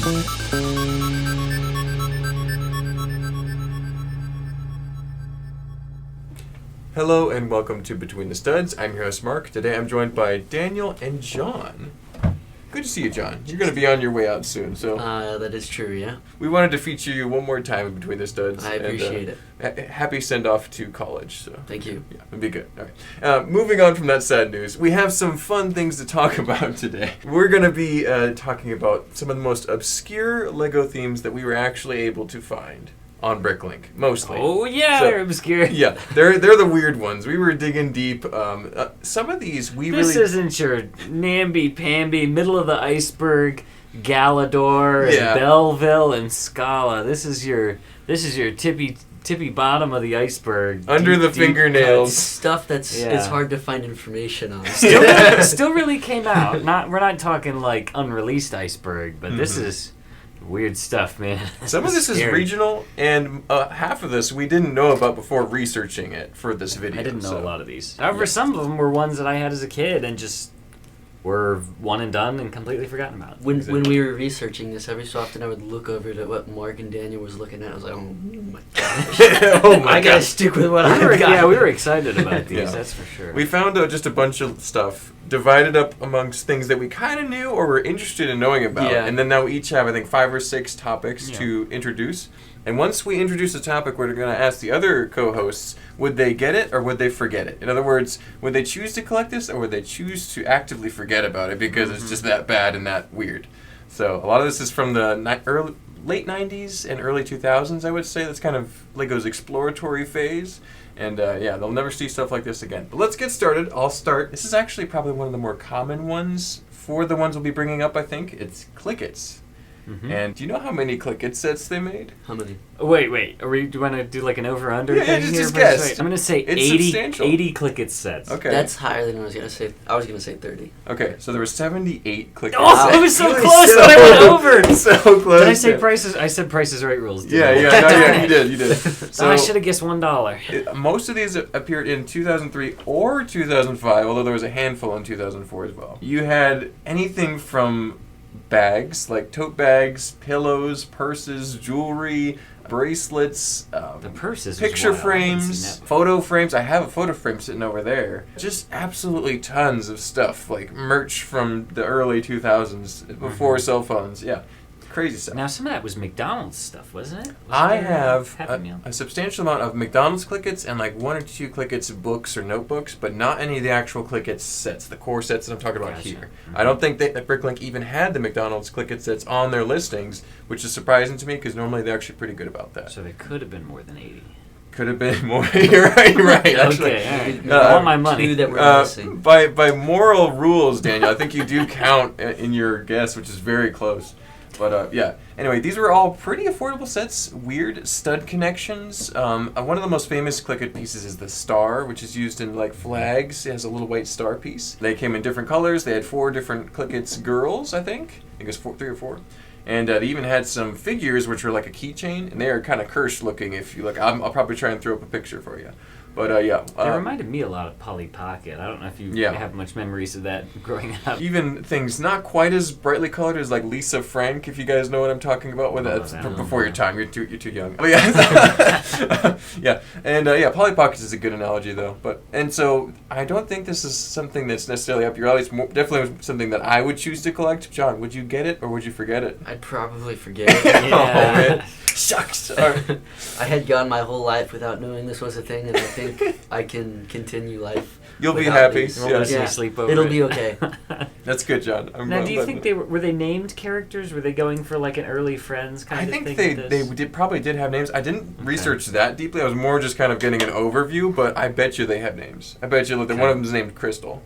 Hello and welcome to Between the Studs. I'm your host Mark. Today I'm joined by Daniel and John. Good to see you, John. You're going to be on your way out soon, so... That is true, yeah. We wanted to feature you one more time in Between the Studs. I appreciate it. Happy send-off to college. So thank you. Yeah, it'll be good. All right. Moving on from that sad news, we have some fun things to talk about today. We're going to be talking about some of the most obscure LEGO themes that we were actually able to find on Bricklink, mostly. Oh yeah, they're obscure. Yeah, they're the weird ones. We were digging deep. Some of these This isn't your namby-pamby, middle of the iceberg, Galador and Belleville and Scala. This is your tippy bottom of the iceberg. Under the fingernails. Stuff that's it's hard to find information on. Still really came out. We're not talking like unreleased iceberg, but this is weird stuff, man. Some of this is regional, and half of this we didn't know about before researching it for this video. I didn't know a lot of these. However, some of them were ones that I had as a kid and just were one and done and completely forgotten about. When we were researching this, every so often I would look over to what Mark and Daniel was looking at. I was like, oh my gosh. I gotta stick with what I got. Yeah, we were excited about these, that's for sure. We found just a bunch of stuff divided up amongst things that we kind of knew or were interested in knowing about. Yeah. And then now we each have, I think, 5 or 6 topics to introduce. And once we introduce a topic, we're going to ask the other co-hosts, would they get it or would they forget it? In other words, would they choose to collect this or would they choose to actively forget about it because it's just that bad and that weird? So a lot of this is from the late 90s and early 2000s, I would say. That's kind of LEGO's exploratory phase. And they'll never see stuff like this again. But let's get started. I'll start. This is actually probably one of the more common ones for the ones we'll be bringing up, I think. It's Clickets. Mm-hmm. And do you know how many Clicket sets they made? How many? Wait. Do you want to do like an over-under thing here? Just guess. I'm going to say 80 Clicket sets. Okay. That's higher than I was going to say. I was going to say 30. Okay, so there were 78 Clicket sets. Oh, it was so close that I went over. So close. Did I say prices? I said Prices Right rules. Yeah, you did. So I should have guessed $1. Most of these appeared in 2003 or 2005, although there was a handful in 2004 as well. You had anything from bags, like tote bags, pillows, purses, jewelry, bracelets, the purses, picture frames, photo frames. I have a photo frame sitting over there. Just absolutely tons of stuff, like merch from the early 2000s, before cell phones. Yeah. Crazy stuff. Now, some of that was McDonald's stuff, wasn't it? I have a substantial amount of McDonald's Clickets and like 1 or 2 Clickets books or notebooks, but not any of the actual Clickets sets, the core sets that I'm talking about here. Mm-hmm. I don't think that Bricklink even had the McDonald's Clicket sets on their listings, which is surprising to me because normally they're actually pretty good about that. So there could have been more than 80. Could have been more. You're right. Actually, okay, I want my money. That we're missing. By moral rules, Daniel, I think you do count in your guess, which is very close. But anyway, these were all pretty affordable sets. Weird stud connections. One of the most famous Clicket pieces is the star, which is used in like flags. It has a little white star piece. They came in different colors. They had 4 different Clickets girls, I think it was 3 or 4. And they even had some figures, which were like a keychain, and they are kind of cursed looking. If you look, I'll probably try and throw up a picture for you. But they reminded me a lot of Polly Pocket. I don't know if you have much memories of that growing up. Even things not quite as brightly colored as like Lisa Frank, if you guys know what I'm talking about. Well, that's before your time. You're too young. But Polly Pockets is a good analogy though. And so I don't think this is something that's necessarily up your alley. It's definitely something that I would choose to collect. John, would you get it or would you forget it? I'd probably forget it. Oh man, shucks. Right. I had gone my whole life without knowing this was a thing, and I think I can continue life. You'll be happy. Sleep over It'll be okay. That's good, John. Now, do you think they were they named characters? Were they going for like an early Friends kind of thing? I think they probably did have names. I didn't research that deeply. I was more just kind of getting an overview, but I bet you they have names. I bet you that one of them is named Crystal,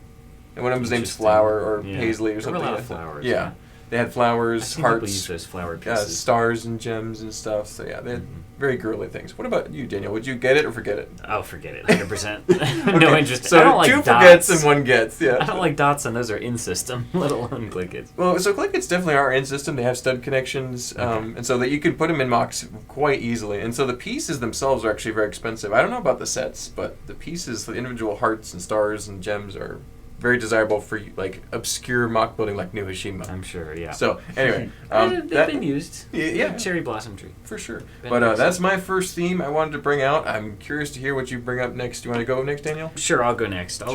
and one of them is named Flower or Paisley or something. There were a lot of flowers. Yeah. They had flowers, hearts, people use those flower pieces. Stars and gems and stuff. So yeah, they had very girly things. What about you, Daniel? Would you get it or forget it? I'll forget it, 100%. No interest. So I don't like 2 dots. forgets and 1 gets. Yeah. I don't like dots, and those are in system, let alone Clickets. Well, so Clickets definitely are in system. They have stud connections, and so that you can put them in mocks quite easily. And so the pieces themselves are actually very expensive. I don't know about the sets, but the pieces, the individual hearts and stars and gems are very desirable for like obscure mock building like New Hashima. I'm sure, yeah. So anyway, they've been used. Yeah, cherry blossom tree for sure. Been But that's my first theme I wanted to bring out. I'm curious to hear what you bring up next. Do you want to go next, Daniel? Sure, I'll go next. I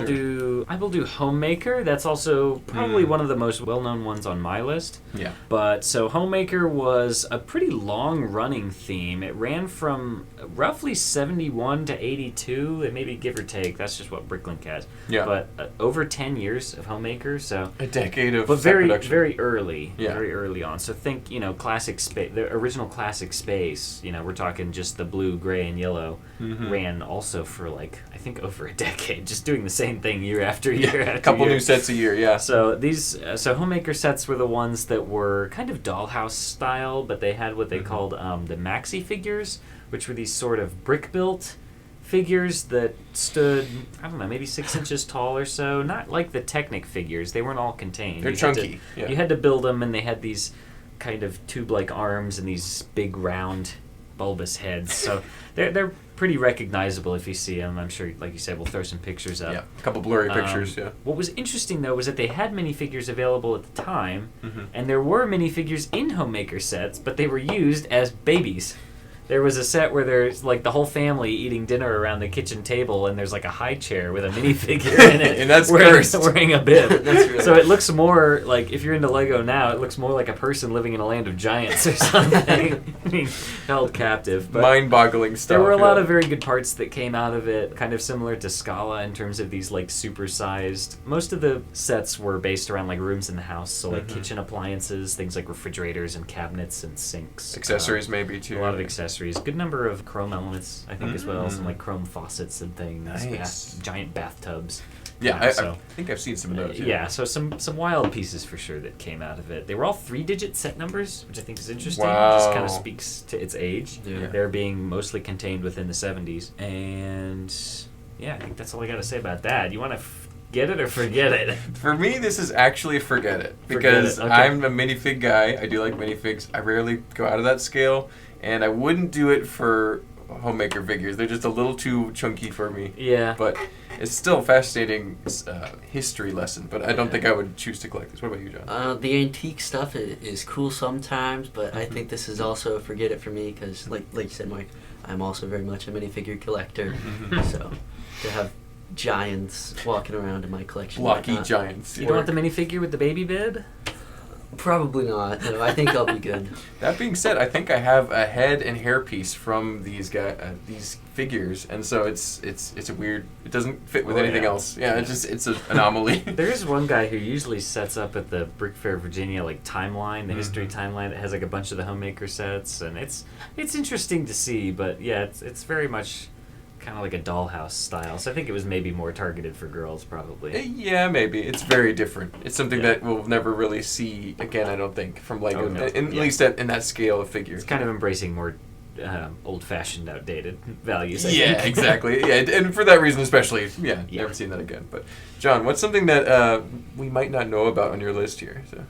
will do Homemaker. That's also probably one of the most well-known ones on my list. Yeah. But so Homemaker was a pretty long-running theme. It ran from roughly 71 to 82, and maybe give or take. That's just what Bricklink has. Yeah. But over 10 years of Homemaker, so a decade of but set very production. very early, Yeah. very early on. So think classic space, the original classic space. We're talking just the blue, gray, and yellow. Ran also for like I think over a decade, just doing the same thing year after year. A couple new sets a year, yeah. So these Homemaker sets were the ones that were kind of dollhouse style, but they had what they called the maxi figures, which were these sort of brick built figures that stood, I don't know, maybe 6 inches tall or so. Not like the Technic figures; they weren't all contained. They're chunky. You had to build them, and they had these kind of tube-like arms and these big round bulbous heads. So they're pretty recognizable if you see them. I'm sure, like you said, we'll throw some pictures up. Yeah, a couple blurry pictures, yeah. What was interesting, though, was that they had minifigures available at the time, and there were minifigures in Homemaker sets, but they were used as babies. There was a set where there's like the whole family eating dinner around the kitchen table, and there's like a high chair with a minifigure in it, and that's wearing a bib. That's really So it looks more like, if you're into Lego now, it looks more like a person living in a land of giants or something, being held captive. But mind-boggling stuff. there were a lot of very good parts that came out of it, kind of similar to Scala in terms of these like super-sized. Most of the sets were based around like rooms in the house, so like kitchen appliances, things like refrigerators and cabinets and sinks. Accessories maybe too. A lot of accessories. Good number of chrome elements, I think, as well. Some like chrome faucets and things. Nice. Giant bathtubs. Yeah, I think I've seen some of those. Yeah, so some wild pieces for sure that came out of it. They were all 3-digit set numbers, which I think is interesting. Wow. It just kind of speaks to its age. Yeah. They're being mostly contained within the 70s. And yeah, I think that's all I got to say about that. You want to get it or forget it? For me, this is actually forget it. Forget Because it, okay. I'm a minifig guy. I do like minifigs. I rarely go out of that scale. And I wouldn't do it for Homemaker figures. They're just a little too chunky for me. Yeah. But it's still a fascinating history lesson. But I don't think I would choose to collect this. What about you, John? The antique stuff is cool sometimes, but I think this is also a forget it for me because, like you said, Mike, I'm also very much a minifigure collector. So to have giants walking around in my collection, Blocky giants. You don't want the minifigure with the baby bib? Probably not. No, I think I'll be good. That being said, I think I have a head and hair piece from these these figures, and so it's a weird. It doesn't fit with anything else. Yeah, it's an anomaly. There is one guy who usually sets up at the Brick Fair Virginia like timeline, the history timeline that has like a bunch of the Homemaker sets, and it's interesting to see. But yeah, it's very much kind of like a dollhouse style. So I think it was maybe more targeted for girls, probably. Yeah, maybe. It's very different. It's something that we'll never really see again, I don't think, from Lego, at least in that scale of figure. It's kind of embracing more old-fashioned, outdated values, I think. Exactly. Yeah, and for that reason especially, never seen that again. But, John, what's something that we might not know about on your list here? So.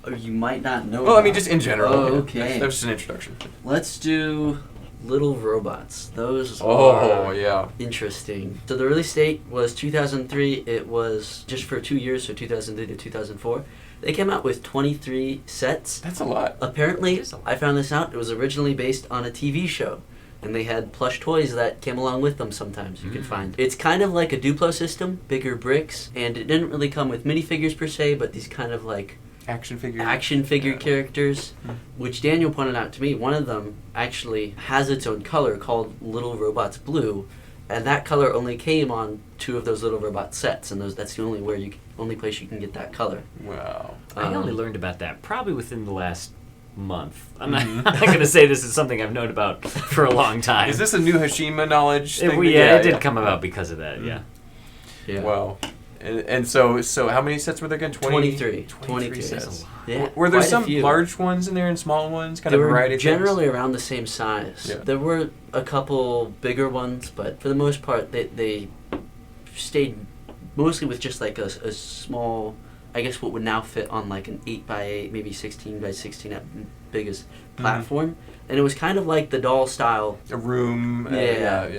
Oh, you might not know. Well, I mean, just in general. Oh, okay. That was just an introduction. Let's do little robots. Those are interesting. So the release date was 2003. It was just for 2 years, so 2003 to 2004. They came out with 23 sets. That's a lot. Apparently, I found this out, it was originally based on a TV show. And they had plush toys that came along with them sometimes you could find. It's kind of like a Duplo system, bigger bricks. And it didn't really come with minifigures per se, but these kind of like action figure characters, which Daniel pointed out to me. One of them actually has its own color called Little Robots Blue, and that color only came on 2 of those Little Robot sets, and that's the only place you can get that color. Wow. I only learned about that probably within the last month. I'm not going to say this is something I've known about for a long time. Is this a new Hashima knowledge thing? It did come about because of that, Yeah. Wow. And so how many sets were there again? 23 sets. Yeah, were there some large ones in there and small ones? Kind of variety of things? Generally around the same size. Yeah. There were a couple bigger ones, but for the most part, they stayed mostly with just like a small I guess what would now fit on like an 8x8, maybe 16x16 at biggest platform. And it was kind of like the doll style. A room,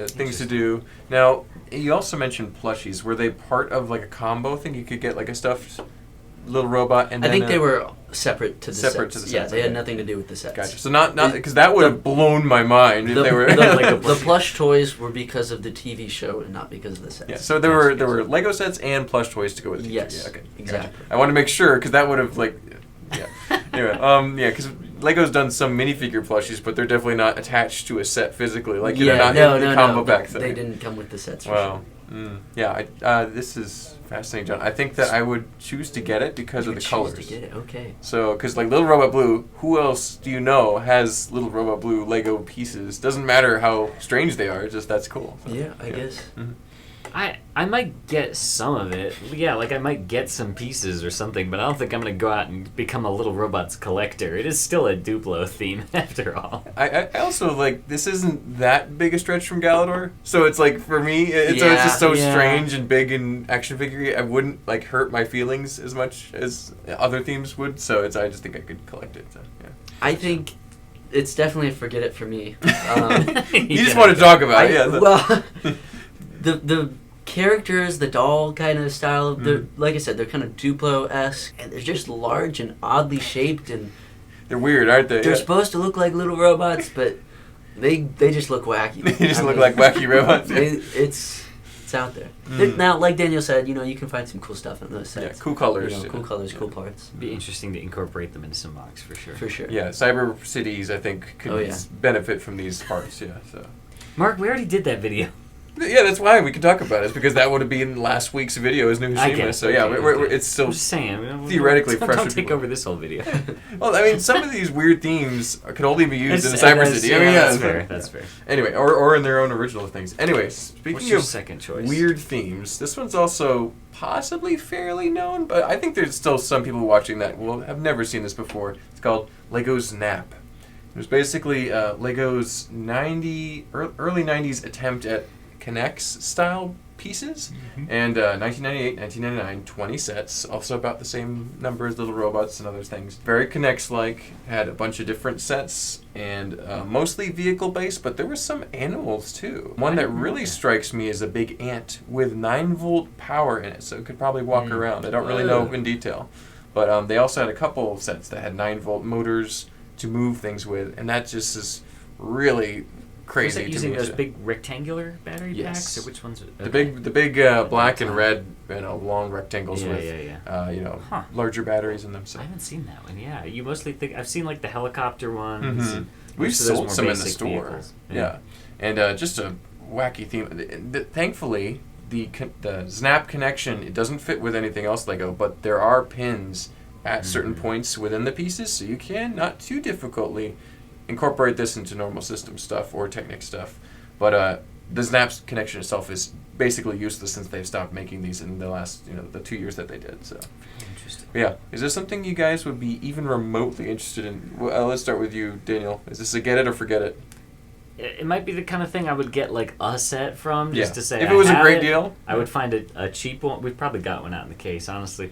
things to do. Now, you also mentioned plushies. Were they part of like a combo thing? You could get like a stuffed little robot, and I then think they were separate to the sets. To the sets. Yeah, they had nothing to do with the sets. Gotcha. So not because that would have blown my mind if they were the plush toys were because of the TV show and not because of the sets. Yeah. So there were Lego sets and plush toys to go with the TV. Yes. Yeah, okay. Exactly. Gotcha. I want to make sure because that would have like. Yeah. Anyway, because Lego's done some minifigure plushies, but they're definitely not attached to a set physically. Like they're not in the combo pack thing. They didn't come with the sets. Wow. This is fascinating, John. I think that I would choose to get it because of the colors. To get it, okay. So, because like Little Robot Blue, who else do you know has Little Robot Blue Lego pieces? Doesn't matter how strange they are, just that's cool. So, yeah, I guess. Mm-hmm. I might get some of it. Yeah, like I might get some pieces or something, but I don't think I'm going to go out and become a Little Robots collector. It is still a Duplo theme after all. I also, like, this isn't that big a stretch from Galador. So it's like, for me, it's just so strange and big and action figure. I wouldn't, like, hurt my feelings as much as other themes would. So I just think I could collect it. So, yeah. I think it's definitely a forget it for me. You just want to talk about it, Well, the characters, the doll kind of style, like I said, they're kind of Duplo-esque, and they're just large and oddly shaped, and they're weird, aren't they? They're supposed to look like little robots, but they just look wacky. They just look like wacky robots. It's out there. Now, like Daniel said, you can find some cool stuff in those sets. Yeah, cool colors. Cool colors, cool parts. It'd be interesting to incorporate them into some box for sure. For sure. Yeah, Cyber Cities, I think, could benefit from these parts. Yeah. So. Mark, we already did that video. Yeah, that's why we could talk about it. It's because that would have been last week's video as New Hiroshima. So it's still I'm just saying, theoretically fresh. Don't take over this whole video. Well, I mean, some of these weird themes could only be used in Cyber City. That's fair. That's fair. Anyway, or in their own original things. Anyway, speaking of second choice? Weird themes, this one's also possibly fairly known, but I think there's still some people watching that will have never seen this before. It's called Lego Snap. It was basically Lego's early 90s attempt at Connects style pieces, and 1998, 1999, 20 sets, also about the same number as Little Robots and other things. Very Connects-like, had a bunch of different sets, and mostly vehicle-based, but there were some animals too. One that really strikes me is a big ant with 9-volt power in it, so it could probably walk around. I don't really know in detail, but they also had a couple of sets that had 9-volt motors to move things with, and that just is really crazy. Was that using those big rectangular battery packs, or which ones? Okay. The big black and red, long rectangles with larger batteries in them. So. I haven't seen that one. Yeah, you mostly think I've seen like the helicopter ones. We've sold some in the store. Vehicles. Yeah, and just a wacky theme. Thankfully, the Snap connection, it doesn't fit with anything else Lego, but there are pins at certain points within the pieces, so you can not too difficultly incorporate this into normal system stuff or Technic stuff. But the Snap connection itself is basically useless since they've stopped making these in the last, the 2 years that they did. So, interesting. Yeah, is this something you guys would be even remotely interested in? Well, let's start with you, Daniel. Is this a get it or forget it? It might be the kind of thing I would get like a set from, just to say. If it was a great deal, I would find a cheap one. We've probably got one out in the case, honestly.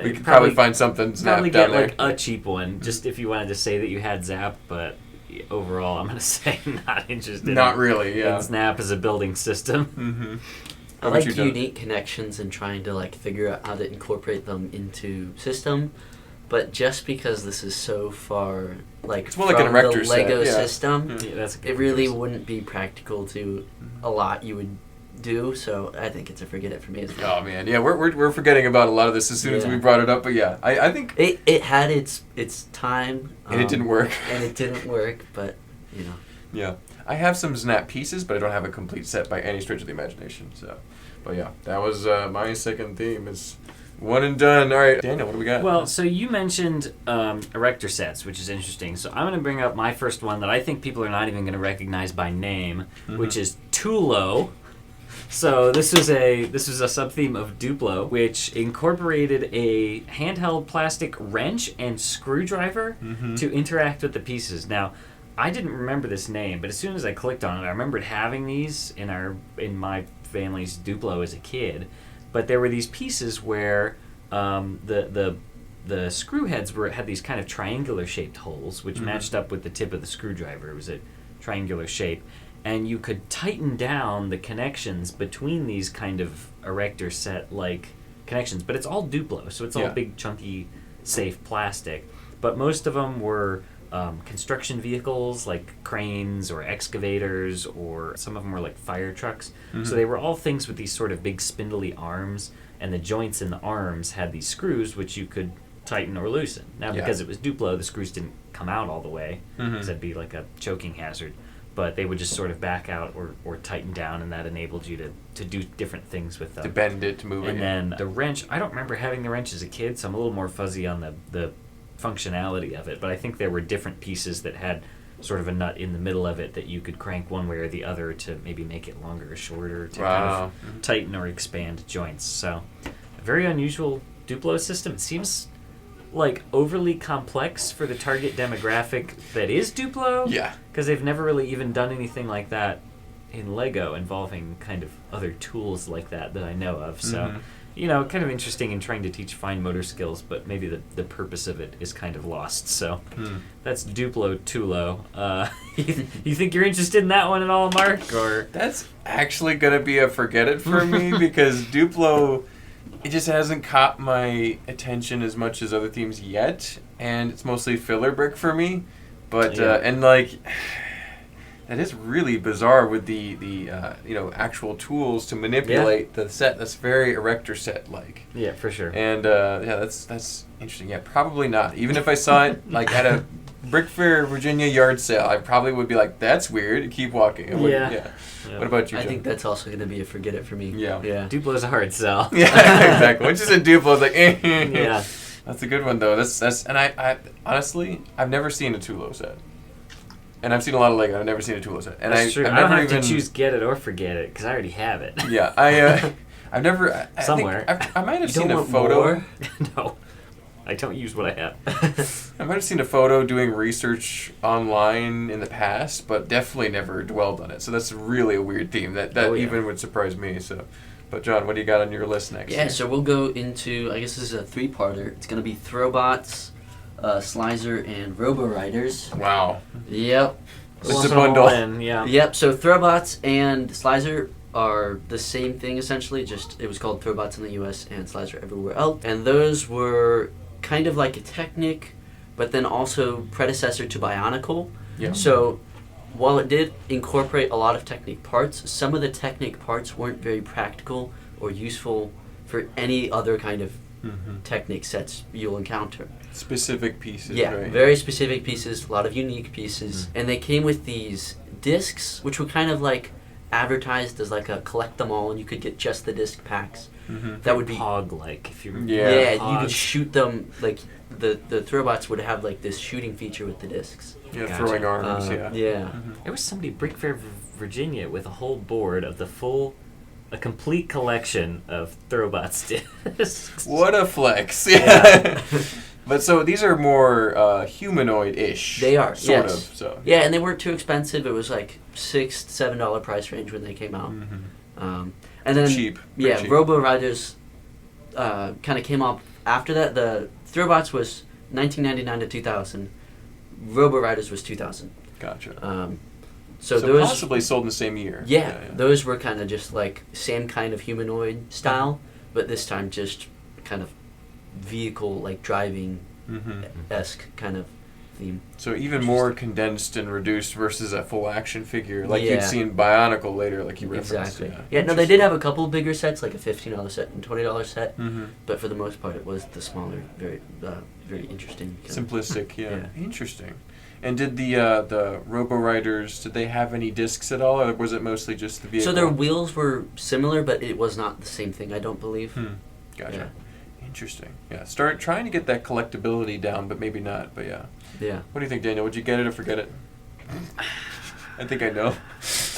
We could probably find something Snap probably down get there. Like a cheap one, just if you wanted to say that you had Zap, but overall, I'm going to say not interested. Not really, yeah. In Snap as a building system. I like unique connections and trying to figure out how to incorporate them into system, but just because this is so far it's more like an erector the Lego set. system, it really wouldn't be practical to a lot you would do. So I think it's a forget it for me as well. Oh man, yeah, we're forgetting about a lot of this as soon as we brought it up, but yeah, I think it had its time and it didn't work. But Yeah, I have some Snap pieces, but I don't have a complete set by any stretch of the imagination. So, but yeah, that was my second theme. Is one and done. All right, Daniel, what do we got? Well, so you mentioned erector sets, which is interesting. So I'm going to bring up my first one that I think people are not even going to recognize by name, which is Tulo. So this was a sub-theme of Duplo, which incorporated a handheld plastic wrench and screwdriver to interact with the pieces. Now, I didn't remember this name, but as soon as I clicked on it, I remembered having these in my family's Duplo as a kid. But there were these pieces where the screw heads had these kind of triangular shaped holes, which matched up with the tip of the screwdriver. It was a triangular shape, and you could tighten down the connections between these kind of erector set like connections. But it's all Duplo, so it's all big, chunky, safe plastic. But most of them were construction vehicles like cranes or excavators, or some of them were like fire trucks. So they were all things with these sort of big spindly arms, and the joints in the arms had these screws which you could tighten or loosen. Now, because it was Duplo, the screws didn't come out all the way, because that'd be like a choking hazard. But they would just sort of back out or tighten down, and that enabled you to do different things with them. To bend it, to move it. And then the wrench, I don't remember having the wrench as a kid, so I'm a little more fuzzy on the functionality of it. But I think there were different pieces that had sort of a nut in the middle of it that you could crank one way or the other to maybe make it longer or shorter, to kind of tighten or expand joints. So a very unusual Duplo system. It seems like overly complex for the target demographic that is Duplo. Yeah. Because they've never really even done anything like that in Lego involving kind of other tools like that I know of. So, kind of interesting in trying to teach fine motor skills, but maybe the purpose of it is kind of lost. So that's Duplo Tulo. You think you're interested in that one at all, Mark? Or that's actually going to be a forget it for me, because Duplo, it just hasn't caught my attention as much as other themes yet, and it's mostly filler brick for me. But and like, that is really bizarre with the actual tools to manipulate the set. That's very erector set like. Yeah, for sure. And that's interesting. Yeah, probably not. Even if I saw it like at a Brick Fair Virginia yard sale, I probably would be like, "That's weird." Keep walking. Yeah. What about you, John? I think that's also going to be a forget it for me. Yeah. Duplo's a hard sell. Yeah, exactly. Once you said Duplo, I was like, Yeah. That's a good one though. That's and I honestly, I've never seen a Tulo set. And I've seen a lot of Lego. I've never seen a Tulo set. And that's true. I've I don't never have even to choose get it or forget it because I already have it. Yeah, I've never somewhere. I might have You seen don't a want photo. more? No, I don't use what I have. I might have seen a photo doing research online in the past, but definitely never dwelled on it. So that's really a weird theme that even would surprise me. So, but John, what do you got on your list next? Yeah, so we'll go into, I guess this is a three-parter. It's going to be Throwbots, Slizer, and Robo Riders. Wow. Yep. It's a bundle. Yep, so Throwbots and Slizer are the same thing essentially, just it was called Throwbots in the US and Slizer everywhere else. And those were kind of like a Technic, but then also predecessor to Bionicle. Yeah. So while it did incorporate a lot of Technic parts, some of the Technic parts weren't very practical or useful for any other kind of Technic sets you'll encounter. Specific pieces, yeah, right? Very specific pieces, a lot of unique pieces. And they came with these discs, which were kind of like advertised as like a collect them all, and you could get just the disc packs. That would be Pog-like, if you remember. Yeah, you could shoot them, like the Throwbots would have like this shooting feature with the discs. Yeah, Gotcha. throwing arms, Yeah. There was somebody, Brick Fair, Virginia, with a whole board of a complete collection of Throwbots discs. What a flex. Yeah. But so these are more humanoid-ish. They are, sort yes. of. So. Yeah, and they weren't too expensive. It was like $6 to $7 price range when they came out. And then cheap. Cheap. Robo Riders kind of came up after that. The Throwbots was 1999 to 2000. Robo Riders was 2000. Gotcha. So those possibly sold in the same year. Yeah, those were kind of just like same kind of humanoid style, but this time just kind of vehicle like driving esque kind of theme. So even more condensed and reduced versus a full action figure, like you'd see in Bionicle later, like you referenced. Exactly. Yeah, no, they did have a couple bigger sets, like a $15 set and $20 set, but for the most part, it was the smaller, very, very interesting. Simplistic, yeah. Interesting. And did the Robo Riders, did they have any discs at all, or was it mostly just the vehicle? So their wheels were similar, but it was not the same thing, I don't believe. Gotcha. Yeah. Interesting. Yeah, start trying to get that collectability down, but maybe not. But yeah. Yeah. What do you think, Daniel? Would you get it or forget it? I think I know.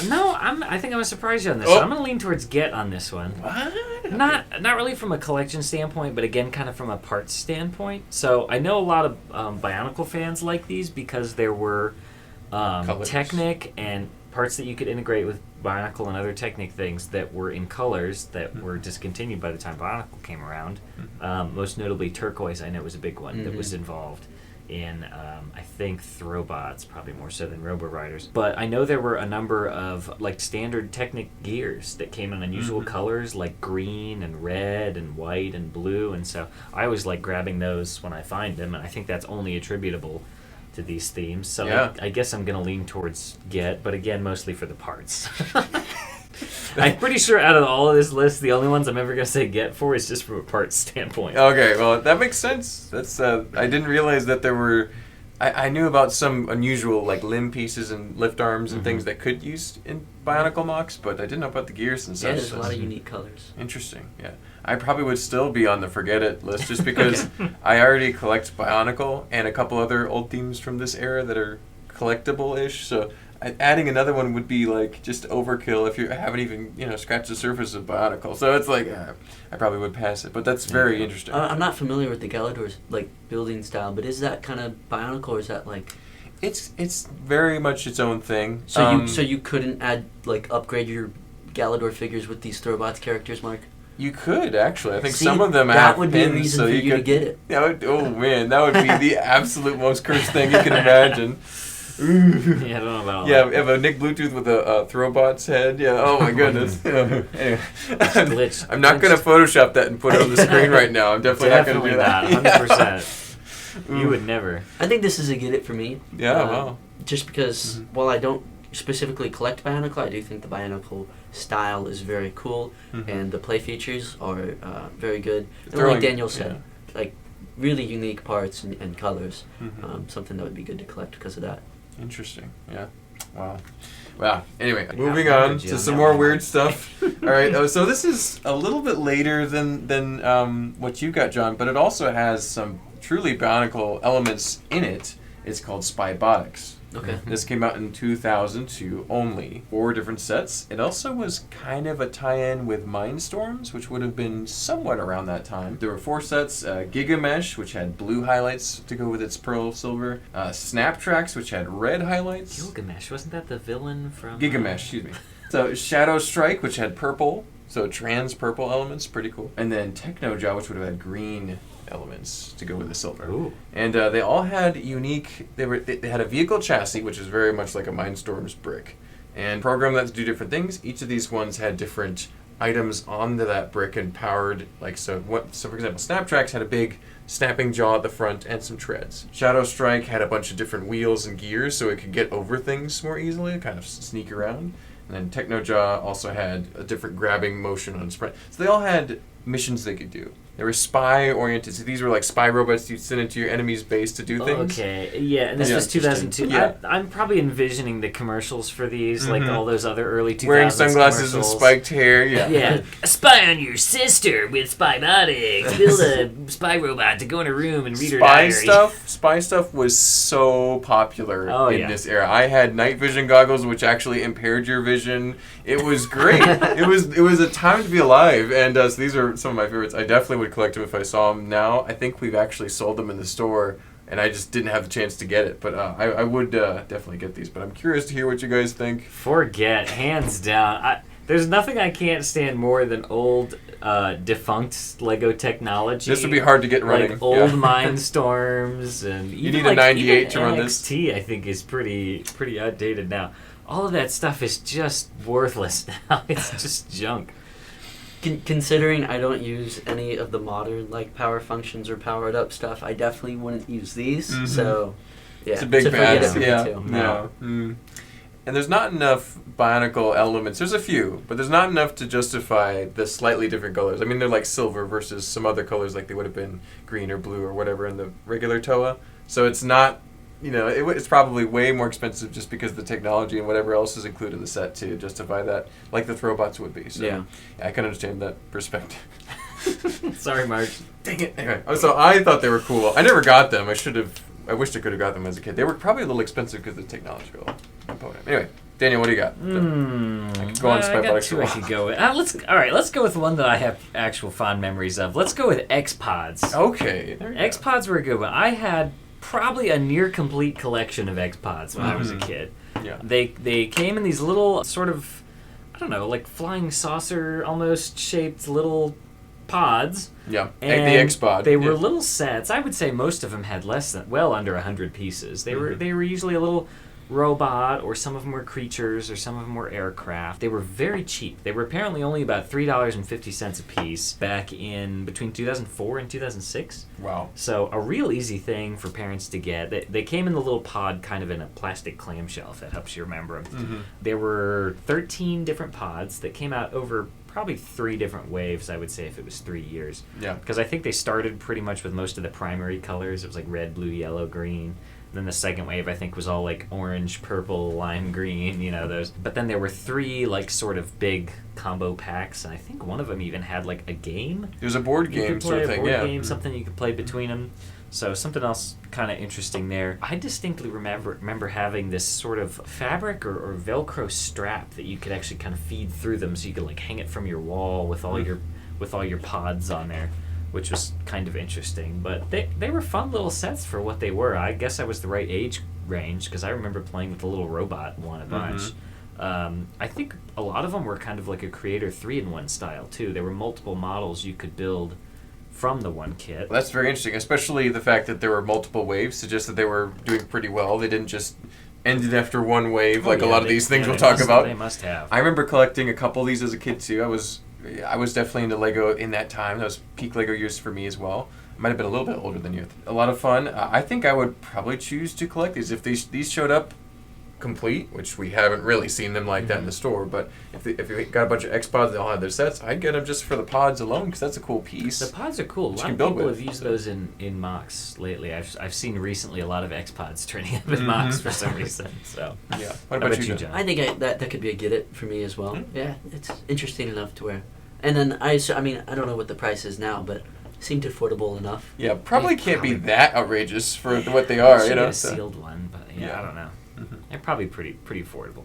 No, I think I'm gonna surprise you on this one. I'm gonna lean towards get on this one. What? Not really from a collection standpoint, but again, kind of from a parts standpoint. So I know a lot of Bionicle fans like these because there were Technic and parts that you could integrate with Bionicle and other Technic things that were in colors that were discontinued by the time Bionicle came around. Most notably, turquoise, I know, was a big one that was involved in, I think, Throwbots, probably more so than Robo Riders. But I know there were a number of like standard Technic gears that came in unusual colors, like green and red and white and blue, and so I always like grabbing those when I find them, and I think that's only attributable to these themes. So I guess I'm going to lean towards Get, but again, mostly for the parts. I'm pretty sure out of all of this list, the only ones I'm ever going to say Get for is just from a parts standpoint. Okay, well, that makes sense. That's I didn't realize that there were... I knew about some unusual like limb pieces and lift arms and things that could use in Bionicle MOCs, but I didn't know about the gears and such. Yeah, there's a lot of unique colors. Interesting, yeah. I probably would still be on the forget it list just because I already collect Bionicle and a couple other old themes from this era that are collectible-ish, so adding another one would be like just overkill if you haven't even scratched the surface of Bionicle. So it's like I probably would pass it, but that's very interesting. I'm not familiar with the Galador's like building style, but is that kind of Bionicle or is that like? It's very much its own thing. So you couldn't upgrade your Galador figures with these Throwbots characters, Mark? You could actually. I think some of them have pins. That would be a reason for you to get it. Oh man, that would be the absolute most cursed thing you can imagine. Yeah, I don't know about all that. Yeah, have a Nick Bluetooth with a Throwbots head. Yeah, oh my goodness. Anyway. I'm not going to Photoshop that and put it on the screen right now. I'm definitely not going to do that. 100%. You would never. I think this is a get it for me. Yeah, wow. Just because, while I don't specifically collect Bionicle, I do think the Bionicle style is very cool, and the play features are very good. And like Daniel said, like really unique parts and colors. Something that would be good to collect because of that. Interesting. Yeah. Wow. Anyway, moving on to some more weird stuff. All right. So this is a little bit later than what you got, John, but it also has some truly Bionicle elements in it. It's called Spybotics. Okay. This came out in 2002 only. 4 different sets. It also was kind of a tie-in with Mindstorms, which would have been somewhat around that time. There were 4 sets. Gigamesh, which had blue highlights to go with its pearl silver. Snaptracks, which had red highlights. Gilgamesh, wasn't that the villain from... Gigamesh, excuse me. So Shadow Strike, which had purple. So trans purple elements, pretty cool. And then Technojaw, which would have had green elements to go with the silver. Ooh. And they all had unique... They had a vehicle chassis, which is very much like a Mindstorms brick, and programmed that to do different things. Each of these ones had different items onto that brick and powered... So for example, Snaptracks had a big snapping jaw at the front and some treads. Shadow Strike had a bunch of different wheels and gears so it could get over things more easily, kind of sneak around. And then Technojaw also had a different grabbing motion on sprint. So they all had missions they could do. They were spy-oriented. So these were like spy robots you'd send into your enemy's base to do things. Okay, yeah, and this was 2002. Yeah. I'm probably envisioning the commercials for these, like all those other early 2000s wearing sunglasses and spiked hair, yeah. Spy on your sister with Spybotics. Build a spy robot to go in a room and read her diary. Spy stuff was so popular in this era. I had night vision goggles, which actually impaired your vision. It was great. It was a time to be alive, and so these are some of my favorites. I definitely would collect them if I saw them now. I think we've actually sold them in the store, and I just didn't have the chance to get it. But I would definitely get these. But I'm curious to hear what you guys think. Forget, hands down. There's nothing I can't stand more than old, defunct Lego technology. This would be hard to get running. Like old Mindstorms, and you need a 98 to run this. NXT, I think, is pretty outdated now. All of that stuff is just worthless now. It's just junk. Considering I don't use any of the modern like power functions or powered up stuff, I definitely wouldn't use these. So, yeah, it's a big pass. Yeah. And there's not enough Bionicle elements. There's a few, but there's not enough to justify the slightly different colors. I mean, they're like silver versus some other colors, like they would have been green or blue or whatever in the regular Toa. So it's not. It's probably way more expensive just because of the technology and whatever else is included in the set to justify that, like the Throwbots would be. So I can understand that perspective. Sorry, Mark. Dang it. Anyway, so I thought they were cool. I never got them. I wished I could have got them as a kid. They were probably a little expensive because of the technological component. Anyway, Daniel, what do you got? I could go on Spybotics. I got 2 I could go with. Let's go with one that I have actual fond memories of. Let's go with Xpods. Okay. Xpods were a good one. I had probably a near complete collection of Xpods when I was a kid. Yeah. They came in these little sort of I don't know, like flying saucer almost shaped little pods. Yeah, and the Xpod. They were little sets. I would say most of them had under 100 pieces. They were usually a little robot, or some of them were creatures, or some of them were aircraft. They were very cheap. They were apparently only about $3.50 a piece back in between 2004 and 2006. Wow. So a real easy thing for parents to get. They came in the little pod kind of in a plastic clamshell, if that helps you remember them. Mm-hmm. There were 13 different pods that came out over probably 3 different waves, I would say, if it was 3 years. Yeah. Because I think they started pretty much with most of the primary colors. It was like red, blue, yellow, green. Then the second wave, I think, was all like orange, purple, lime green, those. But then there were 3 like sort of big combo packs, and I think one of them even had like a game. It was a board game sort of thing, yeah. A board game, something you could play between them. So something else kind of interesting there. I distinctly remember having this sort of fabric or Velcro strap that you could actually kind of feed through them, so you could like hang it from your wall with all your pods on there, which was kind of interesting. But they were fun little sets for what they were. I guess I was the right age range, because I remember playing with the little robot one a bunch. I think a lot of them were kind of like a Creator 3-in-1 style, too. There were multiple models you could build from the one kit. That's very interesting, especially the fact that there were multiple waves suggests that they were doing pretty well. They didn't just end it after one wave a lot of these things we'll talk about. They must have. I remember collecting a couple of these as a kid, too. I was definitely into Lego in that time. That was peak Lego years for me as well. I might have been a little bit older than you. A lot of fun. I think I would probably choose to collect these. If these showed up complete, which we haven't really seen them like that in the store, but if you got a bunch of Xpods that all have their sets, I'd get them just for the pods alone, because that's a cool piece. The pods are cool. A lot of people have used those in mocks lately. I've seen recently a lot of Xpods turning up in mocks for some reason. So yeah. What about you, John? I think that could be a get it for me as well. Yeah, it's interesting enough to where. And then I mean, I don't know what the price is now, but seemed affordable enough. Yeah, probably can't be that outrageous for what they are. A sealed one, but I don't know. They're probably pretty affordable.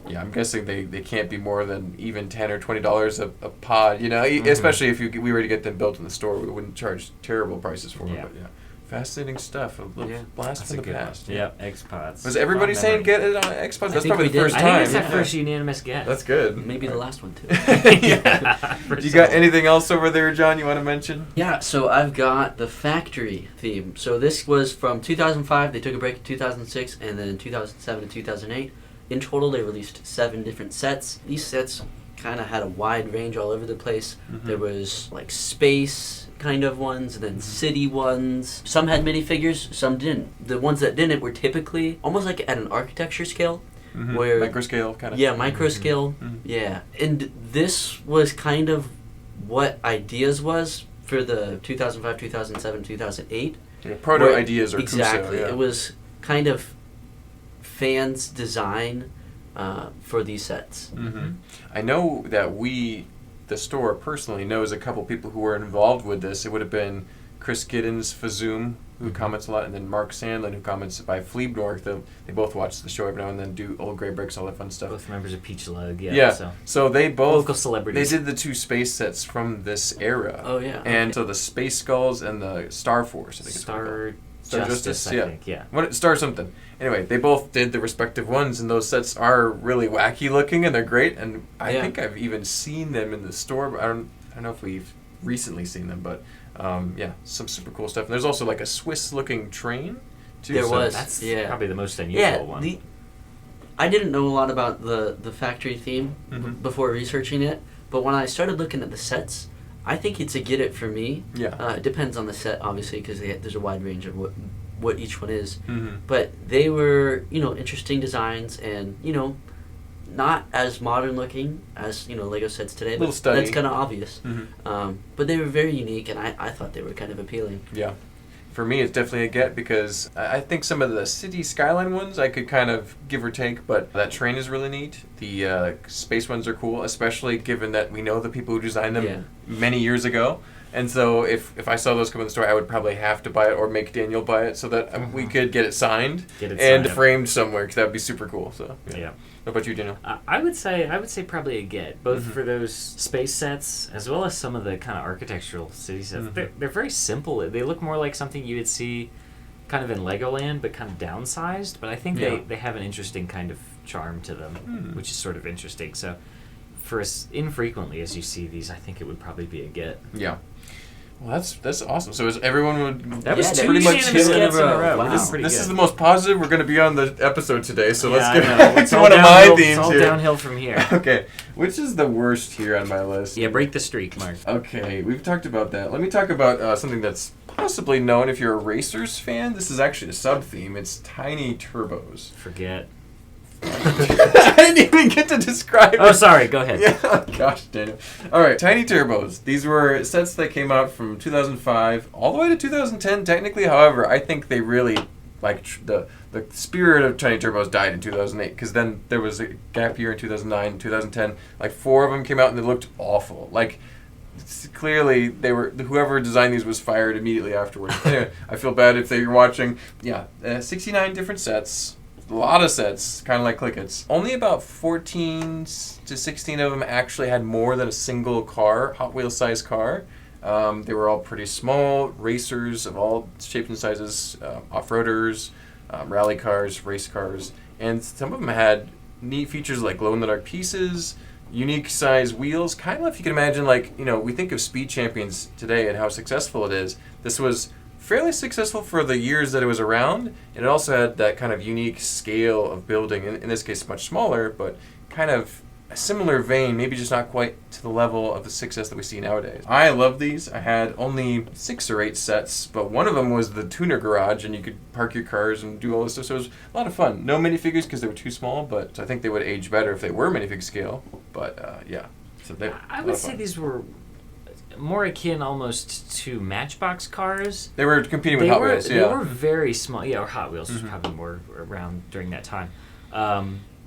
Yeah, I'm guessing they can't be more than even $10 or $20 a pod. Especially if we were to get them built in the store, we wouldn't charge terrible prices for them. But yeah, fascinating stuff. A little blast from the past. Yeah, Xpods. Was everybody saying get it on Xpods? That's probably the first time. I think it's the first unanimous guess. That's good. Maybe the last one too. You got anything else over there, John, you want to mention? Yeah, so I've got the factory theme. So this was from 2005. They took a break in 2006, and then in 2007 and 2008. In total, they released 7 different sets. These sets kind of had a wide range all over the place. There was like space kind of ones, and then city ones. Some had minifigures, some didn't. The ones that didn't were typically almost like at an architecture scale. Where microscale kind of. Yeah, microscale. Yeah. And this was kind of what Ideas was for the 2005, 2007, 2008. Yeah, proto Ideas or exactly. Kuso, yeah. It was kind of fans' design for these sets. I know that the store personally knows a couple people who were involved with this. It would have been Chris Giddens, Fazoom, who comments a lot, and then Mark Sandlin, who comments by Fleebnork. They both watch the show every now and then, do Old Grey Bricks, all that fun stuff. Both members of Peach Lug, So they both local celebrities. They did the 2 space sets from this era. Oh yeah. And so the Space Skulls and the Star Force, I think it's Star Justice, I think, yeah. Star something. Anyway, they both did the respective ones, and those sets are really wacky looking, and they're great. And I think I've even seen them in the store. But I don't know if we've recently seen them, but some super cool stuff. And there's also like a Swiss-looking train, too. That's probably the most unusual one. I didn't know a lot about the factory theme before researching it, but when I started looking at the sets, I think it's a get it for me. Yeah. It depends on the set, obviously, because there's a wide range of what each one is. But they were, interesting designs and, not as modern looking as, Lego sets today. Little study. That's kind of obvious. But they were very unique, and I thought they were kind of appealing. Yeah. For me, it's definitely a get, because I think some of the city skyline ones I could kind of give or take, but that train is really neat. The space ones are cool, especially given that we know the people who designed them many years ago. And so if I saw those come in the store, I would probably have to buy it or make Daniel buy it so that we could get it signed and framed somewhere, because that would be super cool. So yeah. What about you, Daniel? I would say probably a get, both for those space sets as well as some of the kind of architectural city sets. They're very simple. They look more like something you would see kind of in Legoland, but kind of downsized. But I think they have an interesting kind of charm to them, which is sort of interesting. So for as infrequently as you see these, I think it would probably be a get. Yeah. Well, that's awesome. So everyone would... That was two pretty much unanimous gets in a row. Wow. This is the most positive we're going to be on the episode today, so let's get it's to all one of my downhill- themes It's all here. downhill from here. Okay, which is the worst here on my list? Yeah, break the streak, Mark. Okay, we've talked about that. Let me talk about something that's possibly known if you're a racers fan. This is actually a sub-theme. It's tiny turbos. Forget. I didn't even get to describe it. Oh, sorry. Go ahead. Yeah, gosh, Daniel. All right, Tiny Turbos. These were sets that came out from 2005 all the way to 2010, technically. However, I think they really, like, the spirit of Tiny Turbos died in 2008, because then there was a gap year in 2009, 2010. Like, 4 of them came out, and they looked awful. Like, clearly, they were whoever designed these was fired immediately afterwards. Anyway, I feel bad if they're watching. Yeah, 69 different sets. A lot of sets, kind of like Clickets. Only about 14 to 16 of them actually had more than a single car, Hot Wheels size car. They were all pretty small, racers of all shapes and sizes, off-roaders, rally cars, race cars, and some of them had neat features like glow-in-the-dark pieces, unique size wheels. Kind of, if you can imagine, like, you know, we think of Speed Champions today and how successful it is. This was fairly successful for the years that it was around, and it also had that kind of unique scale of building, in this case much smaller, but kind of a similar vein, maybe just not quite to the level of the success that we see nowadays. I love these. I had only 6 or 8 sets, but one of them was the tuner garage, and you could park your cars and do all this stuff, so it was a lot of fun. No minifigures because they were too small, but I think they would age better if they were minifig scale, but yeah. So I would say these were more akin almost to Matchbox cars. They were competing with Hot Wheels, yeah. They were very small. Yeah, or Hot Wheels was probably more around during that time.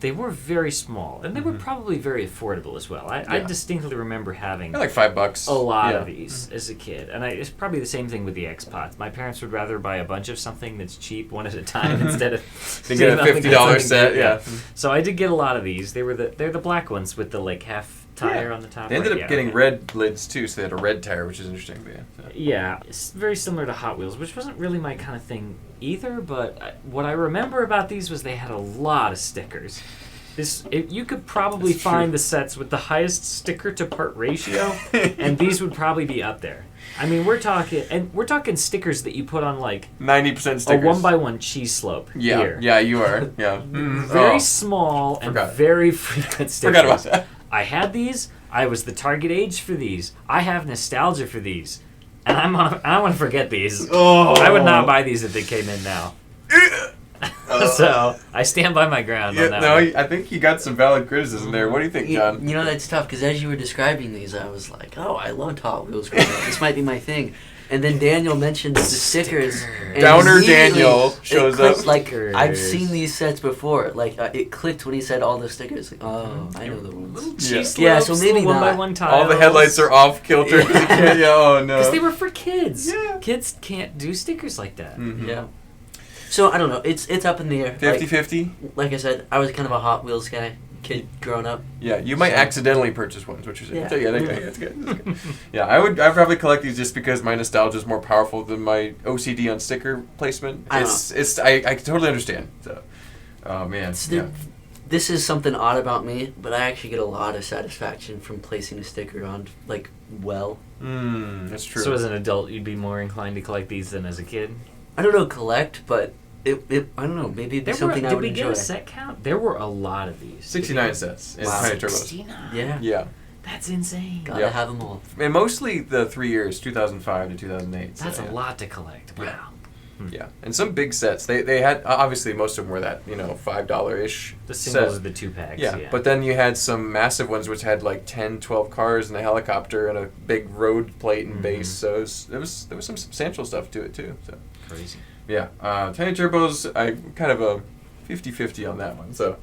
They were very small, and they were probably very affordable as well. I distinctly remember having like $5 a lot of these as a kid, and it's probably the same thing with the Xpods. My parents would rather buy a bunch of something that's cheap one at a time instead of they get a $50 set. Yeah. So I did get a lot of these. They're the black ones with the like half tire on the top. They ended up getting red lids too, so they had a red tire, which is interesting. But yeah, it's very similar to Hot Wheels, which wasn't really my kind of thing either. But what I remember about these was they had a lot of stickers. You could probably find the sets with the highest sticker to part ratio, and these would probably be up there. I mean, we're talking stickers that you put on like 90% stickers. A 1x1 cheese slope. Yeah, here. yeah, you are. Yeah, very small and very frequent stickers. Forgot about that. I had these. I was the target age for these. I have nostalgia for these, and I don't want to forget these. Oh. I would not buy these if they came in now. So I stand by my ground on that one. I think you got some valid criticism there. What do you think, John? You know, that's tough, because as you were describing these, I was like, oh, I loved Hot Wheels growing up. This might be my thing. And then Daniel mentioned the stickers. And Downer Daniel shows up. Like, I've seen these sets before. Like, it clicked when he said all the stickers. Like, oh, I know the ones. Yeah, so maybe one not. by one tiles. All the headlights are off kilter. Oh, no. Because they were for kids. Yeah. Kids can't do stickers like that. Mm-hmm. Yeah. So, I don't know. It's up in the air. 50-50? Like I said, I was kind of a Hot Wheels kid growing up. Yeah, you might accidentally purchase ones, which is yeah, that's good. Yeah, I'd probably collect these just because my nostalgia is more powerful than my OCD on sticker placement. I totally understand. So, oh man. This is something odd about me, but I actually get a lot of satisfaction from placing a sticker on, like, well. That's true. So as an adult, you'd be more inclined to collect these than as a kid? I don't know, collect, but I don't know, maybe it'd be something I would enjoy. Did we get a set count? There were a lot of these. 69 sets in Tiny Turbos. 69? Yeah. Yeah. That's insane. Gotta have them all. And mostly the 3 years, 2005 to 2008. That's a lot to collect. Wow. Yeah. Yeah, and some big sets. They had, obviously most of them were that, $5-ish. The singles are the 2-packs. Yeah, but then you had some massive ones which had like 10, 12 cars and a helicopter and a big road plate and base. So there was some substantial stuff to it too. So crazy. Yeah, Tiny Turbos, I'm kind of a 50-50 on that one. So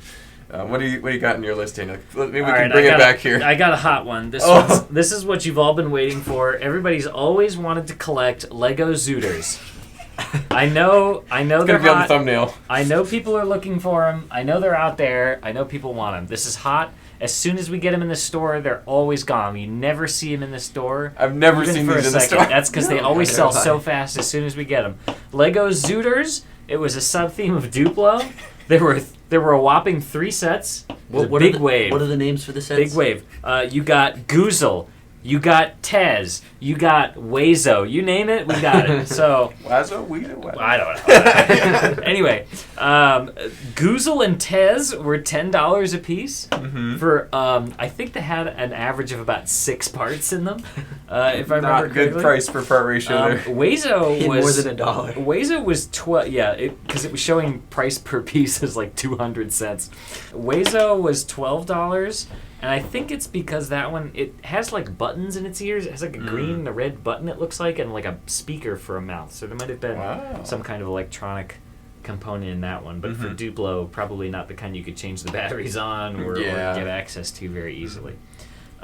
what do you got in your list, Dana? Maybe we can bring it back here. I got a hot one. This is what you've all been waiting for. Everybody's always wanted to collect Lego Zooters. I know they're gonna be hot. on the thumbnail. I know people are looking for them. I know they're out there. I know people want them. This is hot. As soon as we get them in the store, they're always gone. You never see them in the store. I've never seen these in the store. That's because they always sell so fast as soon as we get them. Lego Zooters. It was a sub-theme of Duplo. There were a whopping 3 sets. Big wave. What are the names for the sets? Big wave. You got Goozle. You got Tez. You got Wazo. You name it, we got it. So Wazo? Wazo? I don't know. Anyway, Goozle and Tez were $10 a piece. For I think they had an average of about 6 parts in them. If I remember correctly. Not good price per part ratio there. Wazo was more than $1. Wazo was 12. Yeah, because it was showing price per piece as like 200 cents. Wazo was $12. And I think it's because that one, it has like buttons in its ears. It has like a green and a red button, it looks like, and like a speaker for a mouth. So there might have been some kind of electronic component in that one. But for Duplo, probably not the kind you could change the batteries on or get access to very easily.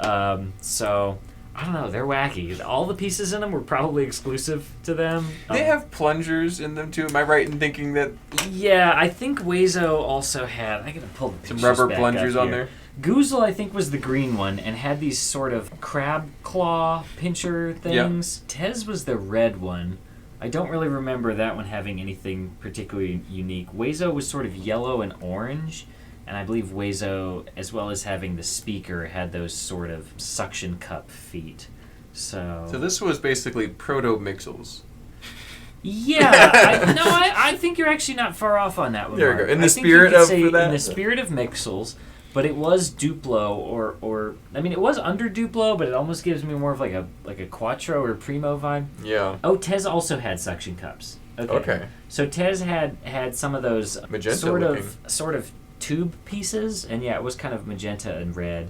So, I don't know. They're wacky. All the pieces in them were probably exclusive to them. They have plungers in them too. Am I right in thinking that? Yeah, I think Wazo also had. I gotta pull the pictures some rubber back plungers up on here. there. Goozle, I think, was the green one and had these sort of crab claw pincher things. Tez was the red one. I don't really remember that one having anything particularly unique. Wazo was sort of yellow and orange, and I believe Wazo, as well as having the speaker, had those sort of suction cup feet. So this was basically proto-Mixels. Yeah, I think you're actually not far off on that one. There we Mark. go. In the spirit of that. In the spirit of Mixels. But it was Duplo, or I mean, it was under Duplo, but it almost gives me more of like a Quattro or Primo vibe. Yeah. Oh, Tez also had suction cups. Okay. So Tez had some of those magenta sort of tube pieces, and yeah, it was kind of magenta and red,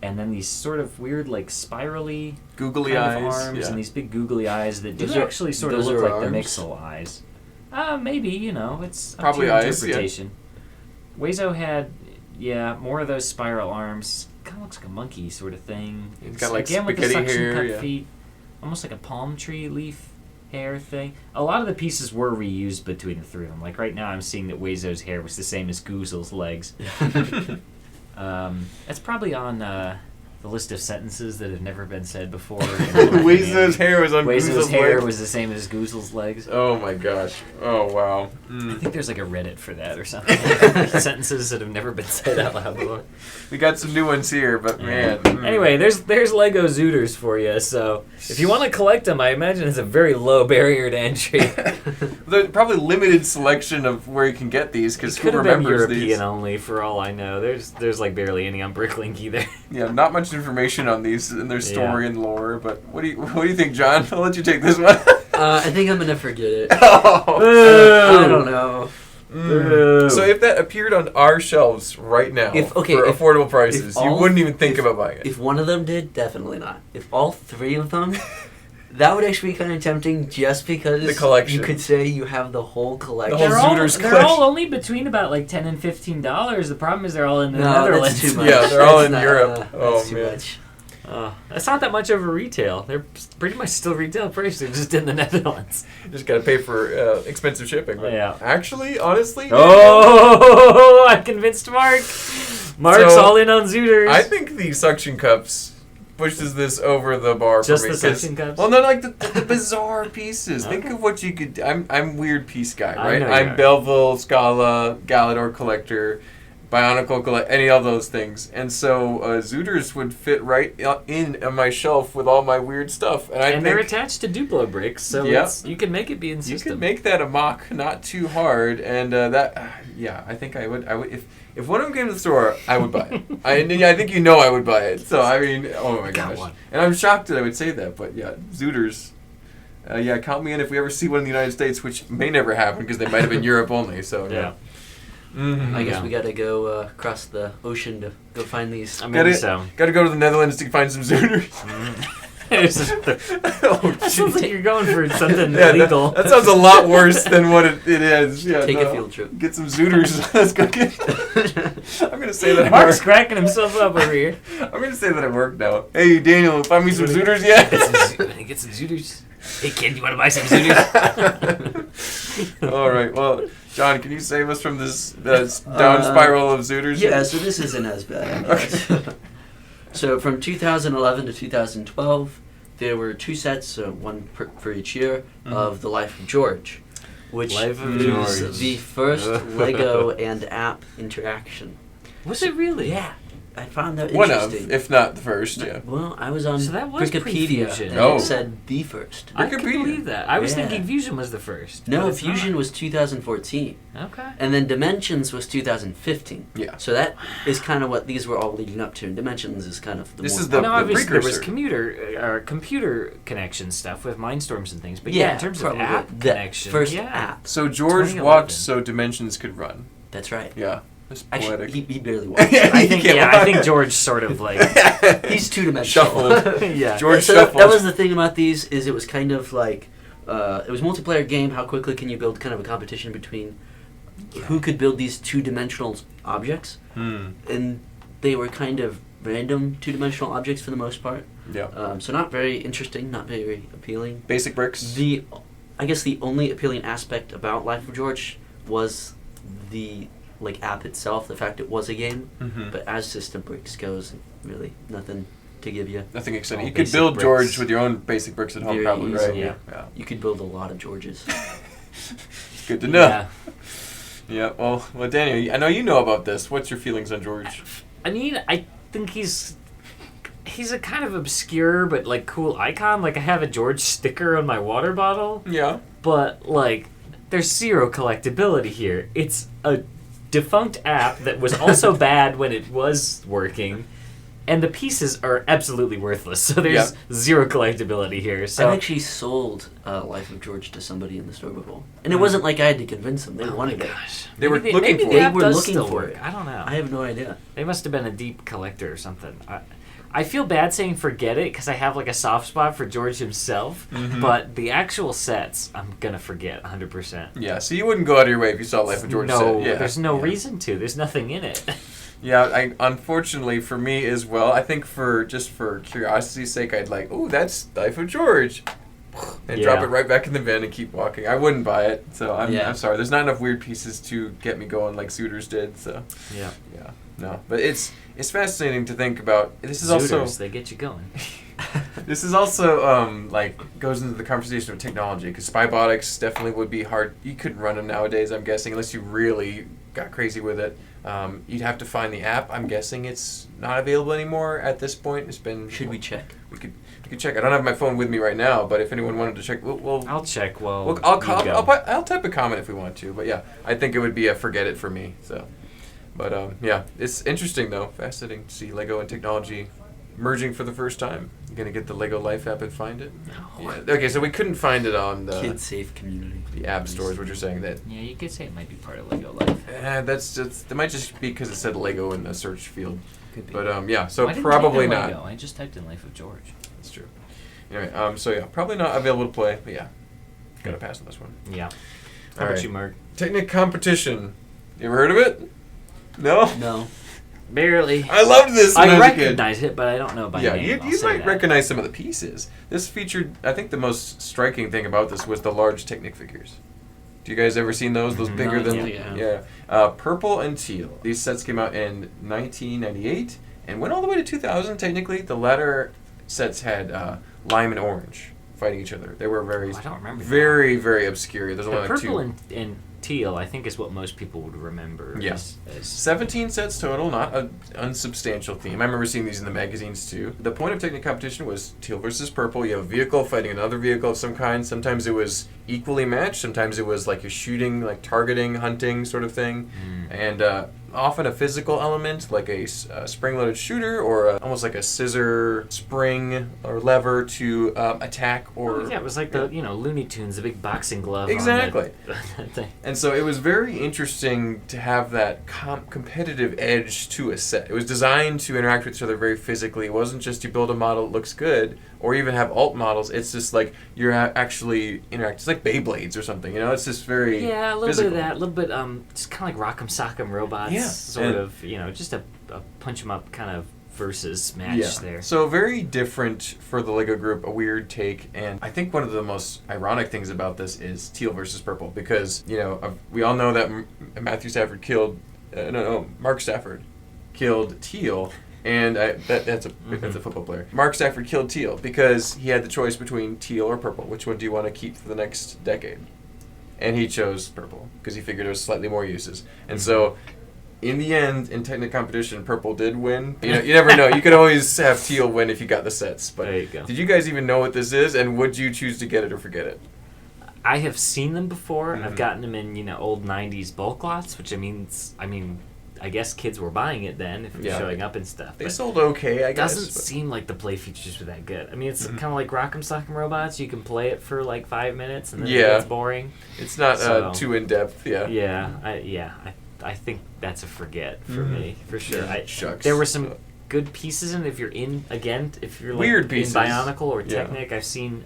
and then these sort of weird like spirally googly kind eyes, of arms and these big googly eyes that do actually sort of those look like arms? the Mixel eyes. Maybe it's probably up to eyes. interpretation. Yeah. Wazo had. Yeah, more of those spiral arms. Kind of looks like a monkey sort of thing. It's got like again with the spaghetti suction hair, cup feet, almost like a palm tree leaf hair thing. A lot of the pieces were reused between the 3 of them. Like right now, I'm seeing that Wazo's hair was the same as Goozle's legs. That's probably on the list of sentences that have never been said before. Wazo's hair was on Wazo's Goozle's hair legs. was the same as Goozle's legs. Oh my gosh. Oh wow. I think there's like a Reddit for that or something. Sentences that have never been said out loud before. We got some new ones here, but man. Anyway, there's Lego Zooters for you. So if you want to collect them, I imagine it's a very low barrier to entry. There's probably limited selection of where you can get these because who could have been remembers European these? only for all I know. There's like barely any on Bricklink either. Yeah, not much information on these in their story and lore. But what do you think, John? I'll let you take this one. I think I'm gonna forget it. Oh. I don't know. So if that appeared on our shelves right now for affordable prices, you wouldn't even think about buying it. If one of them did, definitely not. If all 3 of them, that would actually be kind of tempting just because the collection. You could say you have the whole collection. The whole Zooters collection. They're all only between about like $10 and $15. The problem is they're all in the Netherlands. That's too much. Yeah, they're all in Europe. That's too much. That's not that much over retail. They're pretty much still retail price. They're just in the Netherlands. You just got to pay for expensive shipping. But actually, honestly... Oh, I convinced Mark. Mark's all in on Zooters. I think the suction cups pushes this over the bar just for me. Just the suction cups? Well, no, like the bizarre pieces. Think of what you could... I'm weird piece guy, right? I'm Belleville, Scala, Galador Collector... Bionicle, any of those things. And so Zooters would fit right in on my shelf with all my weird stuff. And they're attached to Duplo bricks, so you can make it be in system. You can make that a mock not too hard. And I think I would if one of them came to the store, I would buy it. I think I would buy it. So, I mean, oh my gosh. And I'm shocked that I would say that, but yeah, Zooters. Count me in if we ever see one in the United States, which may never happen because they might have been Europe only. So, yeah. Mm-hmm. I guess we gotta go across the ocean to go find these. Gotta go to the Netherlands to find some Zooters. That sounds like you're going for something illegal. That sounds a lot worse than what it is. Yeah, Take a field trip. Get some Zooters. Let's go get. I'm gonna say that. Mark's cracking himself up over here. I'm gonna say that at work now. Hey Daniel, find me some Zooters yet? Get some Zooters. Hey kid, you want to buy some Zooters? All right. Well, John, can you save us from this down spiral of Zooters? Yeah. So this isn't as bad. Okay. So from 2011 to 2012, there were 2 sets, one for each year, of The Life of George. which Life of is George. the first Lego and app interaction. Was it really? Yeah. I found that One interesting. of, if not the first, yeah. Well, I was on So that was Wikipedia, pre-Fusion. and Oh. it said the first. I can Wikipedia. believe that. I was Yeah. thinking Fusion was the first. No, but it's Fusion not. was 2014. Okay. And then Dimensions was 2015. Yeah. So that is kind of what these were all leading up to. And Dimensions is kind of the This more is the- No, obviously there was precursor. computer connection stuff with Mindstorms and things, but yeah, in terms of probably app the connection, first yeah. app. So George 2011. walked so Dimensions could run. That's right. Yeah. That's Actually, poetic. he barely walks. I think can't I walk. think George sort of like He's two-dimensional. Shuffled. yeah. George so shuffled. that was the thing about these, is it was kind of like it was a multiplayer game. How quickly can you build kind of a competition between who could build these two-dimensional objects? And they were kind of random two-dimensional objects for the most part. Yeah. So not very interesting, not very appealing. Basic bricks. I guess the only appealing aspect about Life of George was the app itself, the fact it was a game. But as system bricks goes, really nothing to give you. Nothing exciting. All You could basic build bricks. George with your own basic bricks at home, Very probably, right? easily. Yeah. You could build a lot of Georges. Good to know. Yeah. Yeah. Well, Daniel, I know you know about this. What's your feelings on George? I mean, I think he's a kind of obscure but like cool icon. Like I have a George sticker on my water bottle, Yeah. but like there's zero collectability here. It's a defunct app that was also bad when it was working, and the pieces are absolutely worthless. So there's zero collectability here. So I've actually sold Life of George to somebody in the store before, and it wasn't like I had to convince them. They wanted it. They were looking maybe for the it. app They were does looking still for work. it. I don't know. I have no idea. They must have been a deep collector or something. I feel bad saying forget it because I have like a soft spot for George himself, but the actual sets I'm gonna forget 100%. Yeah. So you wouldn't go out of your way if you saw Life of George. No, set. Yeah. there's no Yeah. reason to. There's nothing in it. Yeah, unfortunately for me as well, I think for curiosity's sake, I'd like, oh, that's Life of George, and drop Yeah. it right back in the bin and keep walking. I wouldn't buy it, so I'm sorry. There's not enough weird pieces to get me going like Zooters did. So Yeah. no, but it's fascinating to think about. This is Zooters, also they get you going. this is also like goes into the conversation of technology because Spybotics definitely would be hard. You couldn't run them nowadays, I'm guessing, unless you really got crazy with it. You'd have to find the app. I'm guessing it's not available anymore at this point. It's been. Should we check? We could check. I don't have my phone with me right now, but if anyone wanted to check, we'll I'll check. I'll type a comment if we want to. But yeah, I think it would be a forget it for me. So, but yeah, it's interesting though, fascinating to see Lego and technology merging for the first time. You gonna get the Lego Life app and find it? No. Yeah. Okay, so we couldn't find it on the Kid safe community. app stores. What you're saying that. Yeah, you could say it might be part of Lego Life. That might just be because it said Lego in the search field. Could be. But yeah, so I didn't probably type in not. Lego. I just typed in Life of George. That's true. Anyway, so yeah, probably not available to play, but yeah, gotta pass on this one. Yeah. All How about right. you, Mark? Technic Competition. You ever heard of it? No? No. Barely. I loved this when I I was a kid. recognize it, but I don't know by Yeah, name. I'll you say might that. recognize some of the pieces. This featured, I think the most striking thing about this was the large Technic figures. Do you guys ever seen those? Those Mhm. bigger No, than... yeah. Purple and teal. These sets came out in 1998 and went all the way to 2000, technically. The latter sets had lime and orange fighting each other. They were very, Oh, I don't remember that. very, very obscure. There's The only like purple two. and teal, I think, is what most people would remember. Yeah. As 17 sets total, not an unsubstantial theme. I remember seeing these in the magazines too. The point of Technic Competition was teal versus purple. You have a vehicle fighting another vehicle of some kind. Sometimes it was equally matched. Sometimes it was like you're shooting, like targeting, hunting sort of thing. And often a physical element, like a spring-loaded shooter or almost like a scissor spring or lever to attack or... yeah, it was like the Looney Tunes, the big boxing glove. Exactly. On that thing. And so it was very interesting to have that competitive edge to a set. It was designed to interact with each other very physically. It wasn't just you build a model that looks good, or even have alt models. It's just like you're actually interacting. It's like Beyblades or something, It's just very Yeah, a little physical. bit of that, a little bit just kind of like Rock'em Sock'em Robots, Yeah, sort and- of, just a punch 'em up kind of versus match there. So very different for the Lego group, a weird take, and I think one of the most ironic things about this is teal versus purple because we all know that Matthew Stafford killed Mark Stafford killed teal. And that's a football player. Mark Stafford killed teal because he had the choice between teal or purple. Which one do you want to keep for the next decade? and he chose purple because he figured there was slightly more uses. And so, in the end, in Technic Competition, purple did win. You never know. You could always have teal win if you got the sets. But there you go. Did you guys even know what this is, and would you choose to get it or forget it? I have seen them before. I've gotten them in old '90s bulk lots, which I guess kids were buying it then if it was showing up and stuff. They sold okay, I guess. It doesn't seem like the play features were that good. I mean, it's kind of like Rock'em Sock'em Robots. You can play it for like 5 minutes and then it gets boring. It's not too in-depth, I think that's a forget for me, for sure. Shucks. There were some good pieces in it. If you're like weird pieces. in Bionicle or Technic, I've seen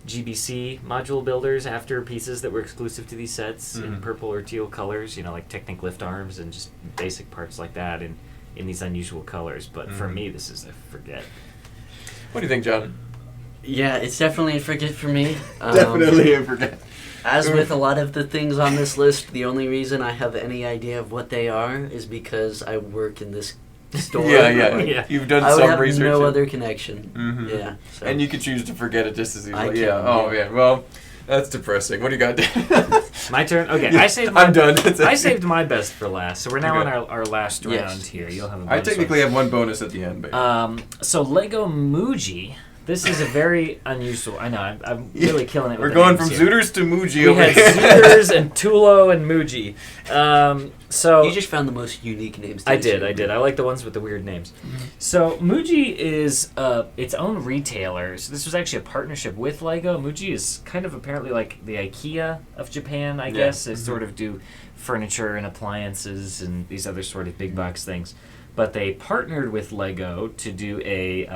GBC module builders after pieces that were exclusive to these sets in purple or teal colors, like Technic lift arms and just basic parts like that in these unusual colors. But for me, this is a forget. What do you think, John? Yeah, it's definitely a forget for me. Definitely a forget. As with a lot of the things on this list, the only reason I have any idea of what they are is because I work in this store. Yeah. You've done some research. I would have no other connection. Yeah. So. And you could choose to forget it just as easily. I can, man. Well, that's depressing. What do you got, Dan? My turn? Okay. I'm done. I saved my best for last. So we're now on our last round here. You'll have a bonus. I technically have one bonus at the end. But so Lego Muji. This is a very unusual. I know. I'm really killing it. We're going from Zooters to Muji. We had Zooters and Tulo and Muji. So you just found the most unique names. I did. I like the ones with the weird names. So Muji is its own retailer. So this was actually a partnership with Lego. Muji is kind of apparently like the IKEA of Japan, I guess. They sort of do furniture and appliances and these other sort of big box things. But they partnered with Lego to do a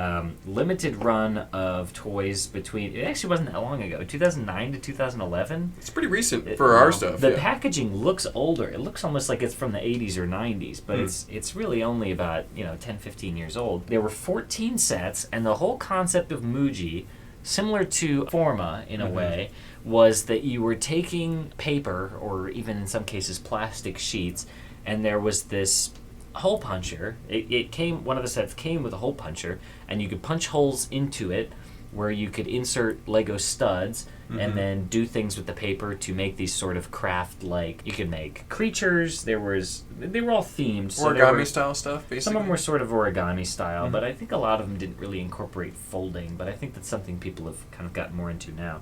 limited run of toys between... It actually wasn't that long ago. 2009 to 2011. It's pretty recent for our stuff. The packaging looks older. It looks almost like it's from the 80s or 90s. But it's really only about 10, 15 years old. There were 14 sets. And the whole concept of Muji, similar to Forma in a way, was that you were taking paper, or even in some cases plastic sheets, and there was this... hole puncher. One of the sets came with a hole puncher, and you could punch holes into it where you could insert Lego studs and then do things with the paper to make these sort of craft, like you could make creatures. They were all themed. Origami style stuff, basically. Some of them were sort of origami style, but I think a lot of them didn't really incorporate folding, but I think that's something people have kind of gotten more into now.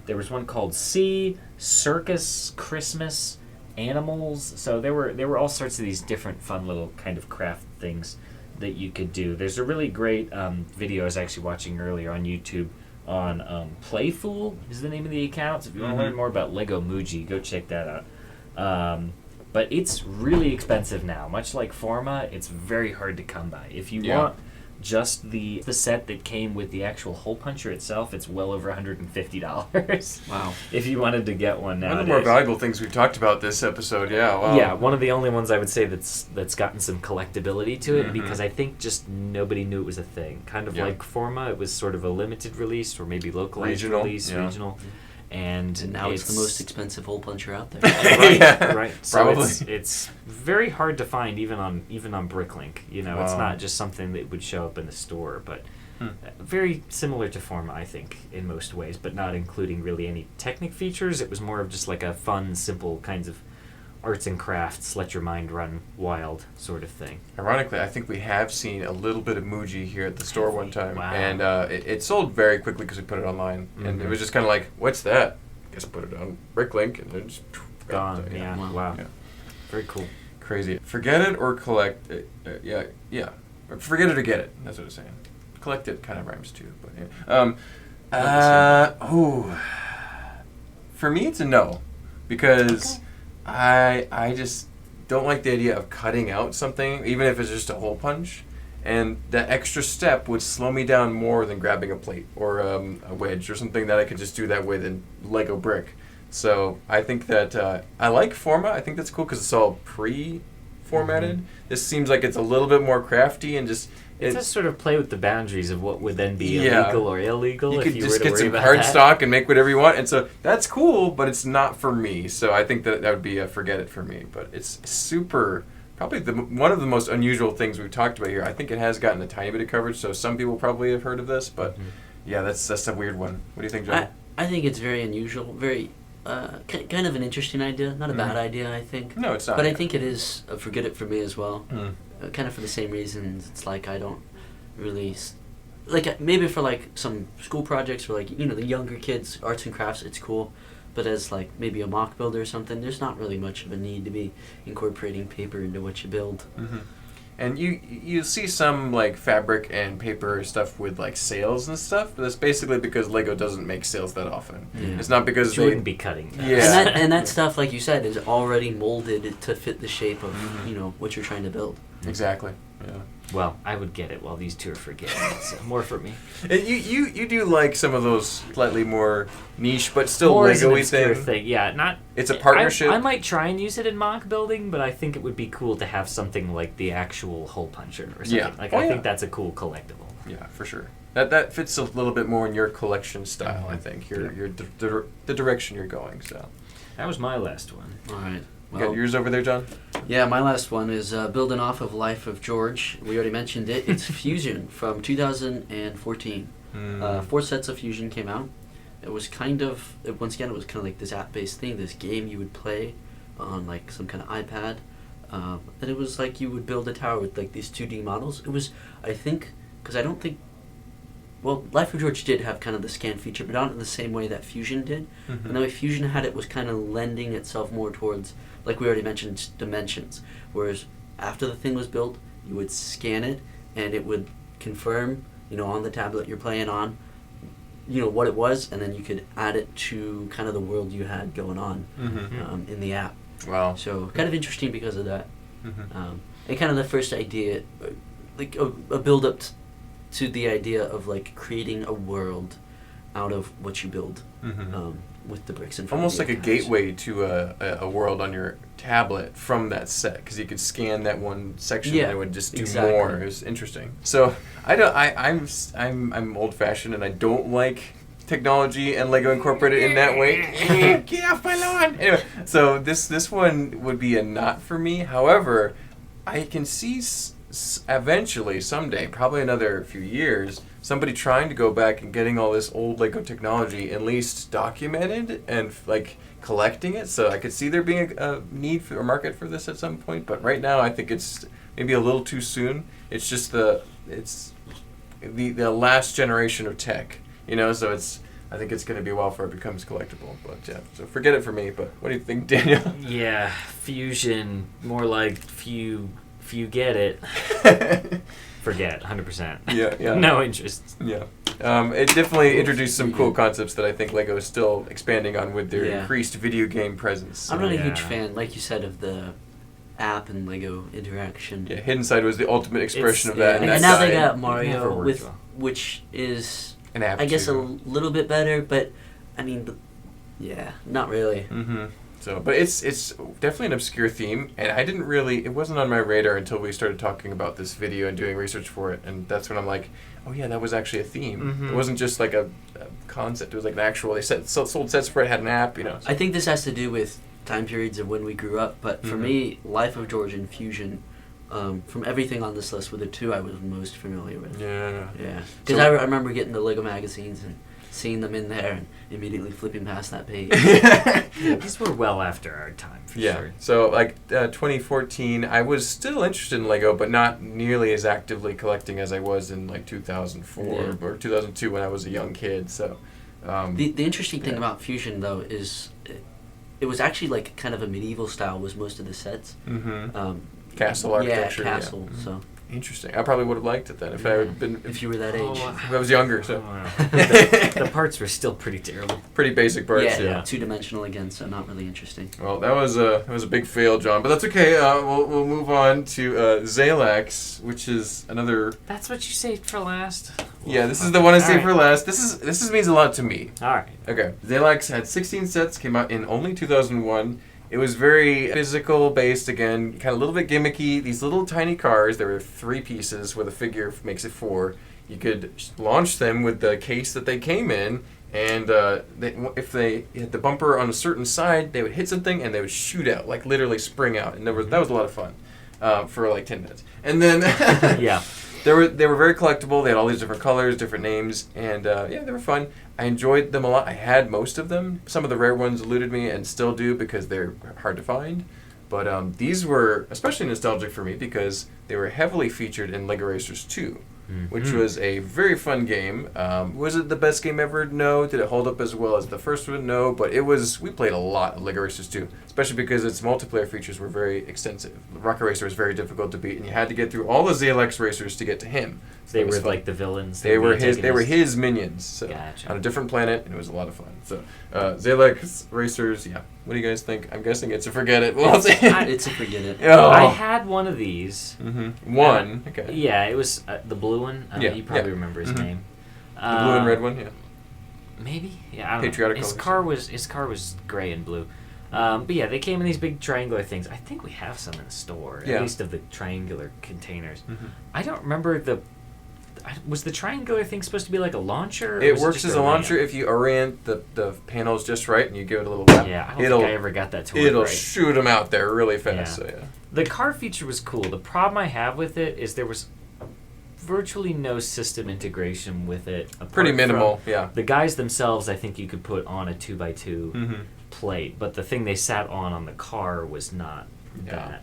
There was one called Sea, Circus, Christmas, Animals. So there were all sorts of these different fun little kind of craft things that you could do. There's a really great video I was actually watching earlier on YouTube on Playful is the name of the account. So if you want to learn more about Lego Muji, go check that out. But it's really expensive now. Much like Forma, it's very hard to come by. If you want just the set that came with the actual hole puncher itself, it's well over $150. Wow. If you wanted to get one nowadays. One of the more valuable things we've talked about this episode, wow. Yeah, one of the only ones I would say that's gotten some collectability to it, because I think just nobody knew it was a thing. Kind of like Forma, it was sort of a limited release or maybe localized release, regional. And now it's the most expensive hole puncher out there. Right. So probably. It's very hard to find even on Bricklink. It's not just something that would show up in the store, but very similar to Forma, I think, in most ways, but not including really any Technic features. It was more of just like a fun, simple kinds of arts and crafts, let your mind run wild sort of thing. Ironically, I think we have seen a little bit of Muji here at the store one time. Wow. And it sold very quickly because we put it online. And it was just kind of like, what's that? I guess put it on Bricklink and then just gone. Wow. Yeah. Very cool. Crazy. Forget it or collect it. Forget it or get it. That's what it's saying. Collect it kind of rhymes too. But for me, it's a no. Because... I just don't like the idea of cutting out something, even if it's just a hole punch. And that extra step would slow me down more than grabbing a plate or a wedge or something that I could just do that with in Lego brick. So I think that I like Forma. I think that's cool because it's all pre-formatted. This seems like it's a little bit more crafty and just... It's a sort of play with the boundaries of what would then be illegal or illegal. You if could you just were to get some worry about cardstock and make whatever you want. And so that's cool, but it's not for me. So I think that would be a forget it for me. But it's super, probably one of the most unusual things we've talked about here. I think it has gotten a tiny bit of coverage, so some people probably have heard of this. But yeah, that's a weird one. What do you think, John? I think it's very unusual, very kind of an interesting idea. Not a bad idea, I think. No, it's not. But I think it is a forget it for me as well. Mm. Kind of for the same reasons. It's like I don't really... Like, maybe for, like, some school projects for, like, the younger kids, arts and crafts, it's cool. But as, like, maybe a mock builder or something, there's not really much of a need to be incorporating paper into what you build. Mm-hmm. And you see some, like, fabric and paper stuff with, like, sails and stuff, but that's basically because Lego doesn't make sails that often. Yeah. It's not because you wouldn't be cutting that. Yeah. And that stuff, like you said, is already molded to fit the shape of, what you're trying to build. Exactly, yeah. Well, I would get it while these two are forgetting it, so more for me. And you do like some of those slightly more niche, but still More Lego-y is an obscure thing. Yeah, not. It's a partnership. I might try and use it in mock building, but I think it would be cool to have something like the actual hole puncher or something. Yeah. Like I think that's a cool collectible. Yeah, for sure. That fits a little bit more in your collection style. I think the direction you're going. So that was my last one. All right. You got yours over there, John? Yeah, my last one is building off of Life of George. We already mentioned it. It's Fusion from 2014. 4 sets of Fusion came out. It was once again, it was kind of like this app-based thing, this game you would play on like some kind of iPad. And it was like you would build a tower with like these 2D models. It was, I think, because I don't think, well, Life of George did have kind of the scan feature, but not in the same way that Fusion did. Mm-hmm. And the way Fusion had it was kind of lending itself more towards, like we already mentioned, dimensions. Whereas after the thing was built, you would scan it, and it would confirm, on the tablet you're playing on, what it was, and then you could add it to kind of the world you had going on in the app. Wow. So kind of interesting because of that. Mm-hmm. And kind of the first idea, like a build-up to the idea of like creating a world out of what you build with the bricks and almost like a gateway to a world on your tablet from that set, because you could scan that one section and it would just do more. It was interesting. So I'm old-fashioned and I don't like technology and Lego incorporated in that way. Get off my lawn! Anyway, so this one would be a not for me. However, I can see eventually, someday, probably another few years, somebody trying to go back and getting all this old Lego technology at least documented and like collecting it. So I could see there being a need for a market for this at some point. But right now, I think it's maybe a little too soon. It's just the last generation of tech, So I think it's going to be a while before it becomes collectible. But yeah, so forget it for me. But what do you think, Daniel? Yeah, Fusion, more like few get it. Forget, 100%. Yeah. No interest. Yeah. It definitely introduced some cool concepts that I think Lego is still expanding on with their increased video game presence. I'm not a huge fan, like you said, of the app and Lego interaction. Yeah, Hidden Side was the ultimate expression of that. And now they got Mario, which is, an app I guess, a little bit better, but, I mean, not really. Mm-hmm. So, but it's definitely an obscure theme, and it wasn't on my radar until we started talking about this video and doing research for it, and that's when I'm like, oh yeah, that was actually a theme. Mm-hmm. It wasn't just like a concept, it was like an actual, they sold sets for it, had an app, So. I think this has to do with time periods of when we grew up, but for me, Life of George and Fusion, from everything on this list, were the two I was most familiar with. Yeah. Because I remember getting the Lego magazines and seeing them in there and immediately flipping past that page. These were well after our time, for sure. So, 2014, I was still interested in Lego, but not nearly as actively collecting as I was in, 2004 or 2002 when I was a young kid, so... the interesting thing about Fusion, though, is it was actually, kind of a medieval style was most of the sets. Mm-hmm. Castle architecture. Yeah, castle, so... Interesting. I probably would have liked it then if I had been... If you were that age. If I was younger, so... Oh, wow. the parts were still pretty terrible. Pretty basic parts, yeah. Two-dimensional again, so not really interesting. Well, that was a big fail, John, but that's okay. We'll move on to Zylex, which is another... That's what you saved for last? Yeah, this is the one I saved for last. This means a lot to me. All right. Okay. Zylex had 16 sets, came out in only 2001. It was very physical based, again, kind of a little bit gimmicky. These little tiny cars, there were 3 pieces where the figure makes it 4. You could launch them with the case that they came in, and if they hit the bumper on a certain side, they would hit something and they would shoot out, literally spring out. And that was a lot of fun for 10 minutes. And then They were very collectible. They had all these different colors, different names, and yeah, they were fun. I enjoyed them a lot. I had most of them. Some of the rare ones eluded me and still do because they're hard to find. But these were especially nostalgic for me because they were heavily featured in Lego Racers 2, which was a very fun game. Was it the best game ever? No. Did it hold up as well as the first one? No. But it was. We played a lot of Lego Racers 2, especially because its multiplayer features were very extensive. Rocket Racer was very difficult to beat, and you had to get through all the Zylex racers to get to him. So they were like the villains. They were his minions. So gotcha. On a different planet, and it was a lot of fun. So Zylex racers, yeah. What do you guys think? I'm guessing it's a forget it. Well, it's a forget it. Oh. I had one of these. One. Okay. Yeah, it was the blue one. You probably remember his name. The blue and red one. Yeah. Maybe. Yeah. I don't Patriotic know. colors. His car was gray and blue. But yeah, they came in these big triangular things. I think we have some in the store, at least of the triangular containers. I don't remember was the triangular thing supposed to be like a launcher? It works as a launcher if you orient the panels just right and you give it a little lap. Yeah, I don't think I ever got that to work It'll right. shoot them out there really fast. Yeah. So, yeah. The car feature was cool. The problem I have with it is there was virtually no system integration with it. Pretty minimal, yeah. The guys themselves, I think you could put on a 2x2 plate, but the thing they sat on the car was not that.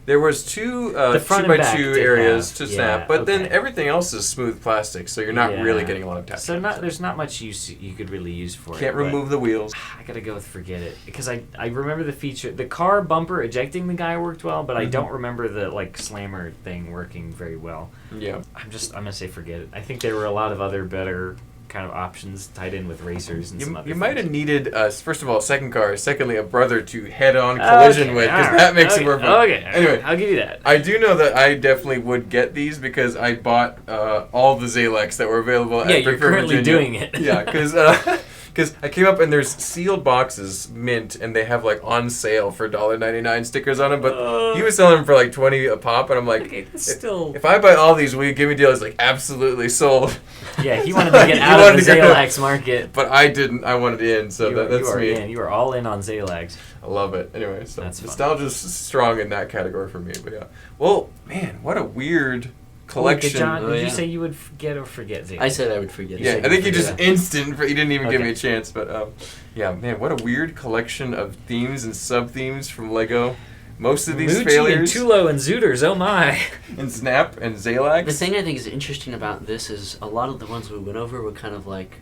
There was two the front 2x2 areas to yeah, snap, but then everything else is smooth plastic, so you're not really getting a lot of touch. So there's not much use you could really use for it. Can't remove the wheels. I gotta go with forget it because I remember the feature. The car bumper ejecting the guy worked well, but I don't remember the slammer thing working very well. Yeah. I'm gonna say forget it. I think there were a lot of other better kind of options tied in with racers and some other You things. might have needed, first of all, a second car, secondly, a brother to head-on collision with, because that makes it more fun. Okay, anyway, I'll give you that. I do know that I definitely would get these because I bought all the Zylex that were available at you're currently Virginia. doing it. Yeah, because I came up and there's sealed boxes, mint, and they have on sale for $1.99 stickers on them, but he was selling them for $20 a pop, and I'm like, okay, still... if I buy all these, will you give me deals? Absolutely sold. Yeah, he wanted to get out of the Zylex market. But I didn't. I wanted in, so that's me. You are all in on Zylex. I love it. Anyway, so that's nostalgia's strong in that category for me. But yeah. Well, man, what a weird collection. John, did you say you would forget Zylex? I said I would forget. Yeah, I think you just instant. You didn't even give me a chance. But yeah, man, what a weird collection of themes and sub-themes from Lego. Most of these Muji failures. and Tulo and Zooters, oh my. And Snap and Zylex. The thing I think is interesting about this is a lot of the ones we went over were kind of like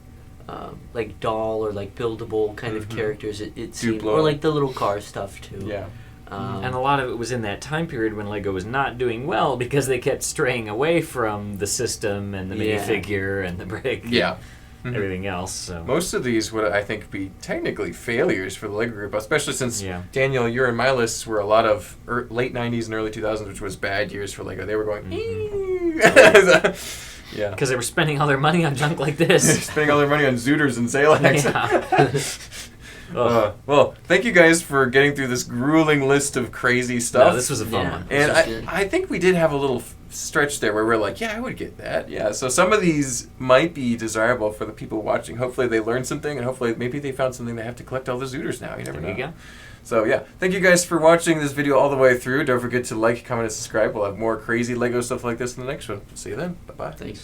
doll or buildable kind of characters. It seemed, or the little car stuff too. Yeah. And a lot of it was in that time period when Lego was not doing well because they kept straying away from the system and the minifigure and the brick. Yeah. Everything else. So most of these would, I think, be technically failures for the Lego group, especially since, Daniel, your and my lists were a lot of late 90s and early 2000s, which was bad years for Lego. They were going, yeah. Because they were spending all their money on junk like this. Spending all their money on Zooters and Zylex. Well, thank you guys for getting through this grueling list of crazy stuff. No, this was a fun one. And I think we did have a little stretch there where we're like, yeah, I would get that. Yeah, so some of these might be desirable for the people watching. Hopefully they learned something, and hopefully maybe they found something they have to collect all the Zooters now. You never know. There you go. So yeah, thank you guys for watching this video all the way through. Don't forget to like, comment, and subscribe. We'll have more crazy Lego stuff like this in the next one. See you then. Bye-bye. Thanks.